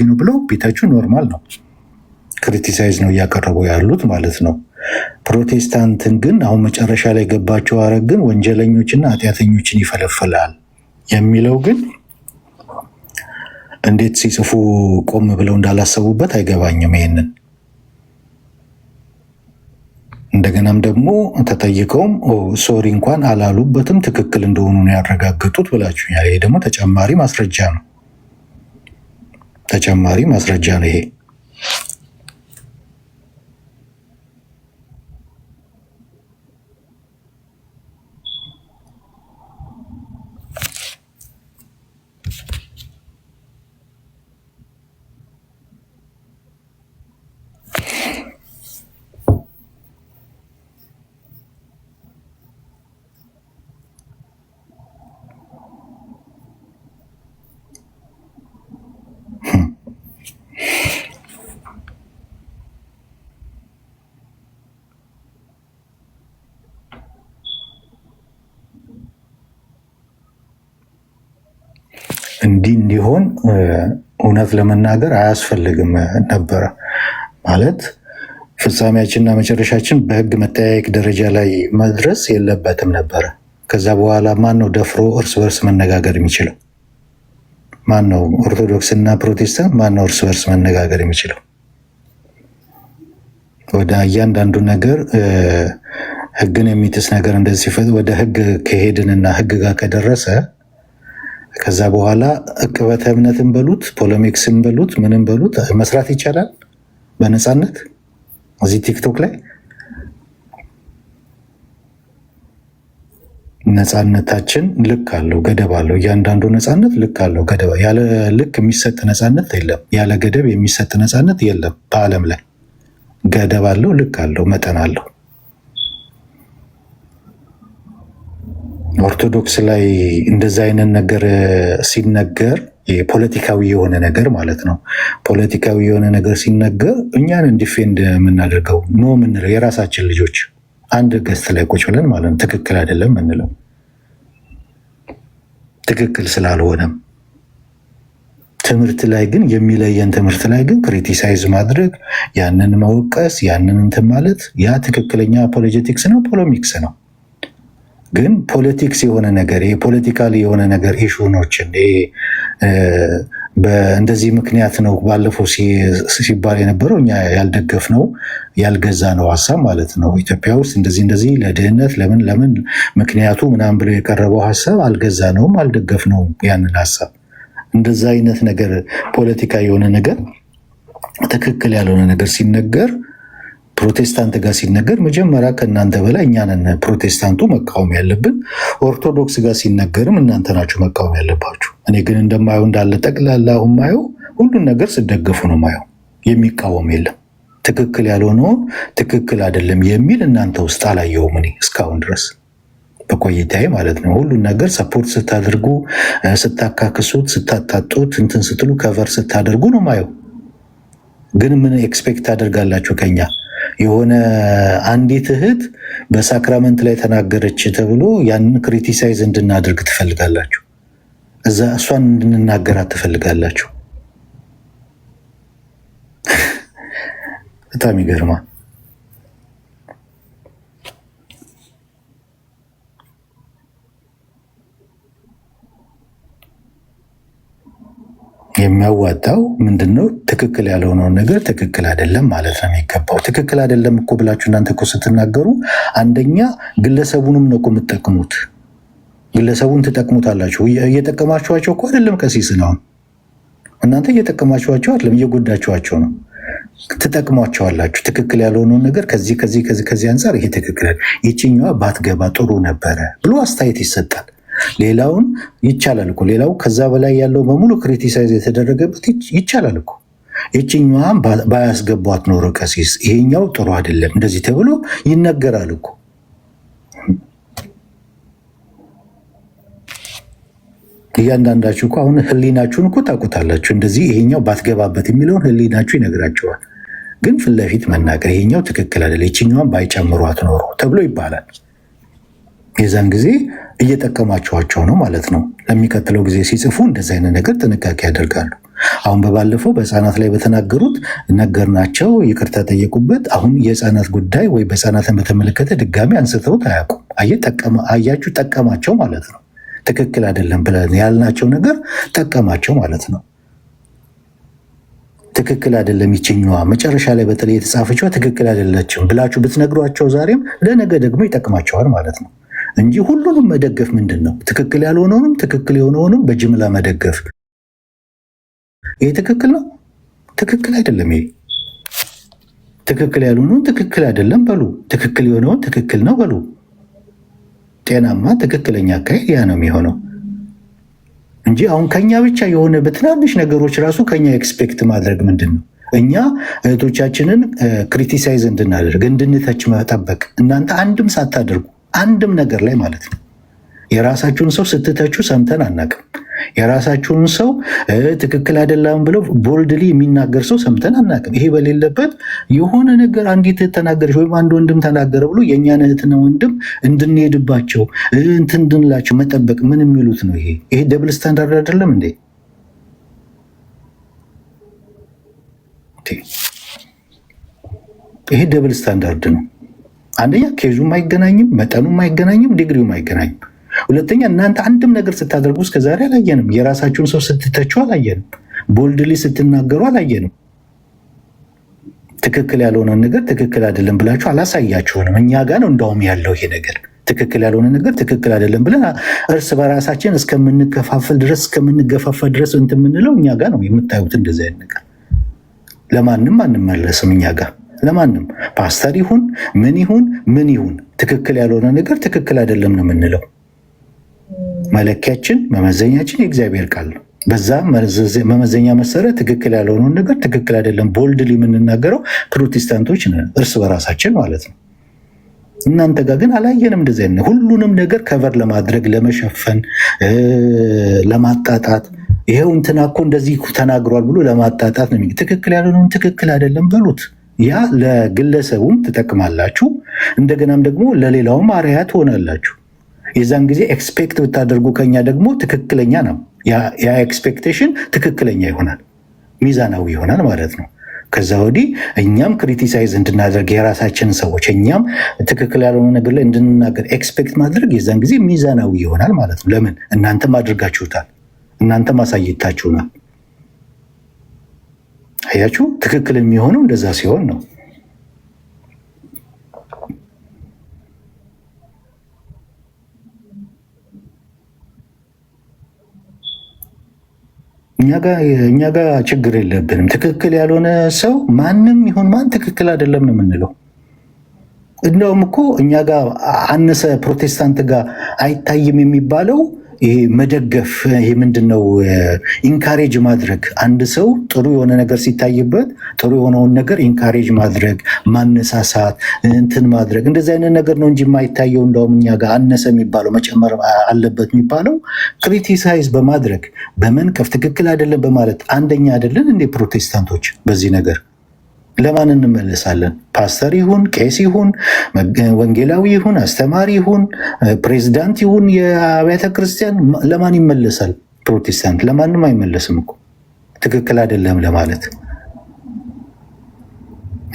ነው ብለው ቤታችሁ ኖርማል ነው። ክሪቲሳይዝ ነው እያቀረቡ ያሉት ማለት ነው። ፕሮቴስታንትን ግን አሁን መጨረሻ ላይ የገባቸው ሀረግ ግን ወንጀለኞችና ኃጢአተኞችን ይፈለፍላል የሚለው ግን እንዴት ሲጽፉ ቆም ብለው እንዳላሰቡበት አይገባኝም። ይሄንን እንደገናም ደግሞ ተጠይቀውም ሶሪ እንኳን አላሉበትም፣ ትክክል እንደሆኑ ነው ያረጋገጡት ብላችሁኛል። ይሄ ደግሞ ተጨማሪ ማስረጃ ነው። ይሄ እንዲህ እንዲሆን እውነት ለመናገር አያስፈልግም ነበረ። ማለት ፍጻሜያችንና መጨረሻችን በህግ መጠያየቅ ደረጃ ላይ መድረስ የለበትም ነበረ። ከዛ በኋላ ማን ነው ደፍሮ እርስ በርስ መነጋገር የሚችለው? ማን ነው? ኦርቶዶክስ እና ፕሮቴስታንት ማን ነው እርስ በርስ መነጋገር የሚችለው? ወደ እያንዳንዱ ነገር ህግን የሚጥስ ነገር እንደዚህ ሲፈጥ ወደ ህግ ከሄድንና ህግ ጋር ከደረሰ ከዛ በኋላ እቅበተ እምነትን በሉት ፖለሚክስን በሉት ምንም በሉት መስራት ይቻላል በነፃነት። እዚህ ቲክቶክ ላይ ነፃነታችን ልክ አለው፣ ገደብ አለው። እያንዳንዱ ነፃነት ልክ አለው፣ ገደብ። ያለ ልክ የሚሰጥ ነፃነት የለም። ያለ ገደብ የሚሰጥ ነፃነት የለም በዓለም ላይ። ገደብ አለው፣ ልክ አለው፣ መጠን አለው። ኦርቶዶክስ ላይ እንደዛ አይነት ነገር ሲነገር ፖለቲካዊ የሆነ ነገር ማለት ነው። ፖለቲካዊ የሆነ ነገር ሲነገር እኛን ዲፌንድ የምናደርገው ኖ የምንለው የራሳችን ልጆች አንድ ገስት ላይ ቁጭ ብለን ማለት ነው ትክክል አይደለም የምንለው ትክክል ስላልሆነም፣ ትምህርት ላይ ግን የሚለየን ትምህርት ላይ ግን ክሪቲሳይዝ ማድረግ፣ ያንን መወቀስ፣ ያንን እንትን ማለት ያ ትክክለኛ አፖሎጀቲክስ ነው፣ ፖለሚክስ ነው። ግን ፖለቲክስ የሆነ ነገር የፖለቲካሊ የሆነ ነገር ኢሹኖችን እንደዚህ ምክንያቱ ነው ባለፈው ሲባል የነበረው እኛ ያልደገፍነው ያልገዛነው ሀሳብ ማለት ነው። ኢትዮጵያ ውስጥ እንደዚህ ለድህነት ለምን ምክንያቱ ምናምን ብሎ የቀረበው ሀሳብ አልገዛነውም፣ አልደገፍነውም ያንን ሀሳብ። እንደዛ አይነት ነገር ፖለቲካ የሆነ ነገር ትክክል ያልሆነ ነገር ሲነገር ፕሮቴስታንት ጋር ሲነገር መጀመሪያ ከእናንተ በላይ እኛ ነን ፕሮቴስታንቱ መቃወም ያለብን። ኦርቶዶክስ ጋር ሲነገርም እናንተ ናችሁ መቃወም ያለባችሁ። እኔ ግን እንደማየው እንዳለ ጠቅላላ አሁን ማየው ሁሉን ነገር ስደገፉ ነው ማየው። የሚቃወም የለም። ትክክል ያልሆነውን ትክክል አይደለም የሚል እናንተ ውስጥ አላየውም እኔ እስካሁን ድረስ በቆይታዬ ማለት ነው። ሁሉን ነገር ሰፖርት ስታደርጉ፣ ስታካክሱት፣ ስታጣጡት፣ እንትን ስትሉ ከቨር ስታደርጉ ነው ማየው። ግን ምን ኤክስፔክት ታደርጋላችሁ ከኛ? የሆነ አንዲት እህት በሳክራመንት ላይ ተናገረች ተብሎ ያንን ክሪቲሳይዝ እንድናደርግ ትፈልጋላችሁ። እዛ እሷን እንድንናገራት ትፈልጋላችሁ። በጣም ይገርማል። የሚያዋጣው ምንድነው? ትክክል ያልሆነውን ነገር ትክክል አይደለም ማለት ነው የሚገባው። ትክክል አይደለም እኮ ብላችሁ እናንተ እኮ ስትናገሩ አንደኛ ግለሰቡንም ነው እኮ የምትጠቅሙት። ግለሰቡን ትጠቅሙታላችሁ። እየጠቀማችኋቸው እኮ አይደለም። ቀሲስ ነው እናንተ እየጠቀማችኋቸው አይደለም፣ እየጎዳችኋቸው ነው። ትጠቅሟቸዋላችሁ። ትክክል ያልሆነውን ነገር ከዚህ አንጻር ይሄ ትክክል ይችኛዋ ባትገባ ጥሩ ነበረ ብሎ አስተያየት ይሰጣል። ሌላውን ይቻላል እኮ ሌላው ከዛ በላይ ያለው በሙሉ ክሪቲሳይዝ የተደረገበት ይቻላል እኮ። ይችኛዋን ባያስገቧት ኖሮ ቀሲስ ይሄኛው ጥሩ አይደለም እንደዚህ ተብሎ ይነገራል እኮ። እያንዳንዳችሁ እኮ አሁን ህሊናችሁን እኮ ታውቁታላችሁ። እንደዚህ ይሄኛው ባትገባበት የሚለውን ህሊናችሁ ይነግራችኋል። ግን ፊት ለፊት መናገር ይሄኛው ትክክል አይደለም ይችኛዋን ባይጨምሯት ኖሮ ተብሎ ይባላል። የዛን ጊዜ እየጠቀማችኋቸው ነው ማለት ነው። ለሚቀጥለው ጊዜ ሲጽፉ እንደዚህ አይነት ነገር ጥንቃቄ ያደርጋሉ። አሁን በባለፈው በህፃናት ላይ በተናገሩት ነገርናቸው፣ ይቅርታ ጠየቁበት። አሁን የህፃናት ጉዳይ ወይ በህፃናትን በተመለከተ ድጋሚ አንስተውት አያውቁም። አያችሁ፣ ጠቀማቸው ማለት ነው። ትክክል አይደለም ብለን ያልናቸው ነገር ጠቀማቸው ማለት ነው። ትክክል አይደለም ይችኛዋ መጨረሻ ላይ በተለይ የተጻፈችዋ ትክክል አይደለችም ብላችሁ ብትነግሯቸው ዛሬም ለነገ ደግሞ ይጠቅማቸዋል ማለት ነው እንጂ ሁሉንም መደገፍ ምንድን ነው? ትክክል ያልሆነውንም ትክክል የሆነውንም በጅምላ መደገፍ ይሄ ትክክል ነው? ትክክል አይደለም። ይሄ ትክክል ያልሆነውን ትክክል አይደለም በሉ፣ ትክክል የሆነውን ትክክል ነው በሉ። ጤናማ ትክክለኛ አካሄድ ያ ነው የሚሆነው እንጂ አሁን ከኛ ብቻ የሆነ በትናንሽ ነገሮች ራሱ ከኛ ኤክስፔክት ማድረግ ምንድን ነው? እኛ እህቶቻችንን ክሪቲሳይዝ እንድናደርግ እንድንተች መጠበቅ። እናንተ አንድም ሳታደርጉ አንድም ነገር ላይ ማለት ነው የራሳችሁን ሰው ስትተቹ ሰምተን አናቅም። የራሳችሁን ሰው ትክክል አይደለም ብለው ቦልድሊ የሚናገር ሰው ሰምተን አናቅም። ይሄ በሌለበት የሆነ ነገር አንዲት እህት ተናገረች ወይም አንድ ወንድም ተናገረ ብሎ የእኛን እህትና ወንድም እንድንሄድባቸው እንትን እንድንላቸው መጠበቅ ምን የሚሉት ነው? ይሄ ደብል ስታንዳርድ አይደለም እንዴ? ይሄ ደብል ስታንዳርድ ነው። አንደኛ ኬዙም አይገናኝም፣ መጠኑም አይገናኝም፣ ዲግሪውም አይገናኝም። ሁለተኛ እናንተ አንድም ነገር ስታደርጉ እስከዛሬ አላየንም። የራሳችሁን ሰው ስትተቹ አላየንም። ቦልድሊ ስትናገሩ አላየንም። ትክክል ያልሆነን ነገር ትክክል አይደለም ብላችሁ አላሳያችሁንም። እኛ ጋር ነው እንዳውም ያለው ይሄ ነገር። ትክክል ያልሆነ ነገር ትክክል አይደለም ብለን እርስ በራሳችን እስከምንከፋፈል ድረስ እስከምንገፋፋ ድረስ እንትን የምንለው እኛ ጋር ነው የምታዩት። እንደዚህ አይነት ነገር ለማንም አንመለስም። እኛ ጋር ለማንም ፓስተር ይሁን ምን ይሁን ትክክል ያልሆነ ነገር ትክክል አይደለም ነው የምንለው። መለኪያችን መመዘኛችን የእግዚአብሔር ቃል ነው። በዛ መመዘኛ መሰረት ትክክል ያልሆነውን ነገር ትክክል አይደለም ቦልድሊ የምንናገረው ፕሮቴስታንቶች ነን፣ እርስ በራሳችን ማለት ነው። እናንተ ጋር ግን አላየንም። እንደዚህ አይነት ሁሉንም ነገር ከቨር ለማድረግ ለመሸፈን፣ ለማጣጣት ይሄው እንትና እኮ እንደዚህ ተናግሯል ብሎ ለማጣጣት ነው። ትክክል ያልሆነውን ትክክል አይደለም በሉት። ያ ለግለሰቡም ትጠቅማላችሁ፣ እንደገናም ደግሞ ለሌላውም አርአያ ትሆናላችሁ። የዛን ጊዜ ኤክስፔክት ብታደርጉ ከኛ ደግሞ ትክክለኛ ነው። ያ ኤክስፔክቴሽን ትክክለኛ ይሆናል፣ ሚዛናዊ ይሆናል ማለት ነው። ከዛ ወዲህ እኛም ክሪቲሳይዝ እንድናደርግ የራሳችንን ሰዎች እኛም ትክክል ያልሆነ ነገር ላይ እንድንናገር ኤክስፔክት ማድረግ የዛን ጊዜ ሚዛናዊ ይሆናል ማለት ነው። ለምን? እናንተም አድርጋችሁታል፣ እናንተም አሳይታችሁናል። አያችሁ፣ ትክክል የሚሆነው እንደዛ ሲሆን ነው። እኛ ጋ ችግር የለብንም። ትክክል ያልሆነ ሰው ማንም ይሁን ማን ትክክል አይደለም ነው የምንለው። እንደውም እኮ እኛ ጋር አነሰ ፕሮቴስታንት ጋር አይታይም የሚባለው ይሄ መደገፍ፣ ይሄ ምንድነው ኢንካሬጅ ማድረግ። አንድ ሰው ጥሩ የሆነ ነገር ሲታይበት ጥሩ የሆነውን ነገር ኢንካሬጅ ማድረግ፣ ማነሳሳት፣ እንትን ማድረግ እንደዚህ አይነት ነገር ነው እንጂ የማይታየው። እንደውም እኛ ጋር አነሰ የሚባለው መጨመር አለበት የሚባለው ክሪቲሳይዝ በማድረግ በመንቀፍ ትክክል አይደለም በማለት አንደኛ አይደለን እንደ ፕሮቴስታንቶች በዚህ ነገር ለማን እንመለሳለን? ፓስተር ይሁን ቄስ ይሁን ወንጌላዊ ይሁን አስተማሪ ይሁን ፕሬዝዳንት ይሁን የአብያተ ክርስቲያን ለማን ይመለሳል? ፕሮቴስታንት ለማንም አይመለስም እኮ ትክክል አይደለም ለማለት።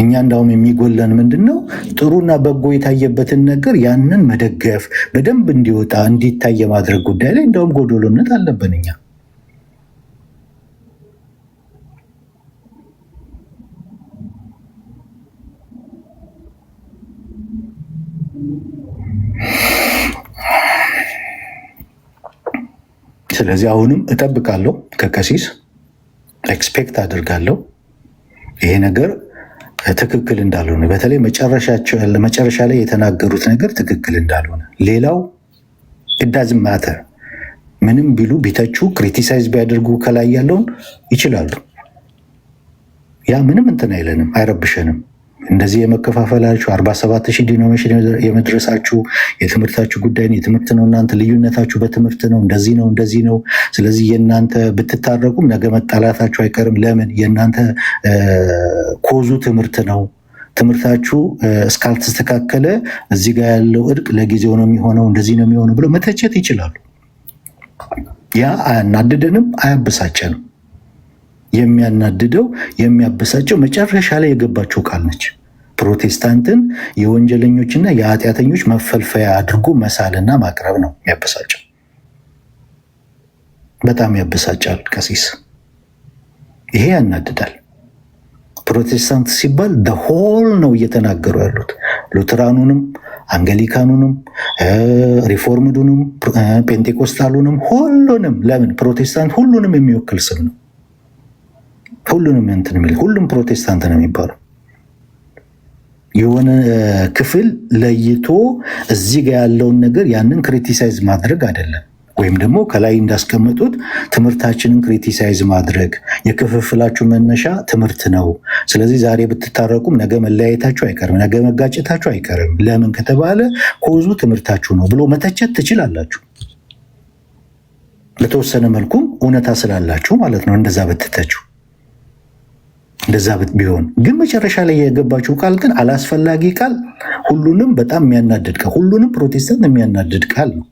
እኛ እንዳውም የሚጎለን ምንድነው? ጥሩና በጎ የታየበትን ነገር ያንን መደገፍ በደንብ እንዲወጣ እንዲታይ የማድረግ ጉዳይ ላይ እንዳውም ጎዶሎነት አለብን እኛ። ስለዚህ አሁንም እጠብቃለሁ ከቀሲስ ኤክስፔክት አድርጋለሁ ይሄ ነገር ትክክል እንዳልሆነ፣ በተለይ መጨረሻ ላይ የተናገሩት ነገር ትክክል እንዳልሆነ። ሌላው ኢዳዝም ማተር ምንም ቢሉ ቢተቹ ክሪቲሳይዝ ቢያደርጉ ከላይ ያለውን ይችላሉ። ያ ምንም እንትን አይለንም፣ አይረብሸንም። እንደዚህ የመከፋፈላችሁ 47,000 ዲኖሚኔሽን የመድረሳችሁ የትምህርታችሁ ጉዳይ የትምህርት ነው። እናንተ ልዩነታችሁ በትምህርት ነው። እንደዚህ ነው። ስለዚህ የእናንተ ብትታረቁም ነገ መጣላታችሁ አይቀርም። ለምን? የእናንተ ኮዙ ትምህርት ነው። ትምህርታችሁ እስካልተስተካከለ እዚህ ጋር ያለው እርቅ ለጊዜው ነው የሚሆነው፣ እንደዚህ ነው የሚሆነው ብሎ መተቸት ይችላሉ። ያ አያናድደንም፣ አያበሳጨንም። የሚያናድደው የሚያበሳጨው መጨረሻ ላይ የገባቸው ቃል ነች። ፕሮቴስታንትን የወንጀለኞችና የኃጢአተኞች መፈልፈያ አድርጎ መሳልና ማቅረብ ነው የሚያበሳጨው። በጣም ያበሳጫል ቀሲስ። ይሄ ያናድዳል። ፕሮቴስታንት ሲባል ደሆል ነው እየተናገሩ ያሉት። ሉትራኑንም፣ አንገሊካኑንም፣ ሪፎርምዱንም፣ ፔንቴኮስታሉንም ሁሉንም። ለምን? ፕሮቴስታንት ሁሉንም የሚወክል ስም ነው። ሁሉንም እንትን የሚል ሁሉም ፕሮቴስታንት ነው የሚባለው። የሆነ ክፍል ለይቶ እዚህ ጋር ያለውን ነገር ያንን ክሪቲሳይዝ ማድረግ አይደለም። ወይም ደግሞ ከላይ እንዳስቀመጡት ትምህርታችንን ክሪቲሳይዝ ማድረግ። የክፍፍላችሁ መነሻ ትምህርት ነው። ስለዚህ ዛሬ ብትታረቁም ነገ መለያየታችሁ አይቀርም፣ ነገ መጋጨታችሁ አይቀርም። ለምን ከተባለ ኮዙ ትምህርታችሁ ነው ብሎ መተቸት ትችላላችሁ። በተወሰነ መልኩም እውነታ ስላላችሁ ማለት ነው እንደዛ ብትተችሁ። እንደዛ ቢሆን ግን መጨረሻ ላይ የገባችው ቃል ግን አላስፈላጊ ቃል፣ ሁሉንም በጣም የሚያናድድ ቃል፣ ሁሉንም ፕሮቴስታንት የሚያናድድ ቃል ነው።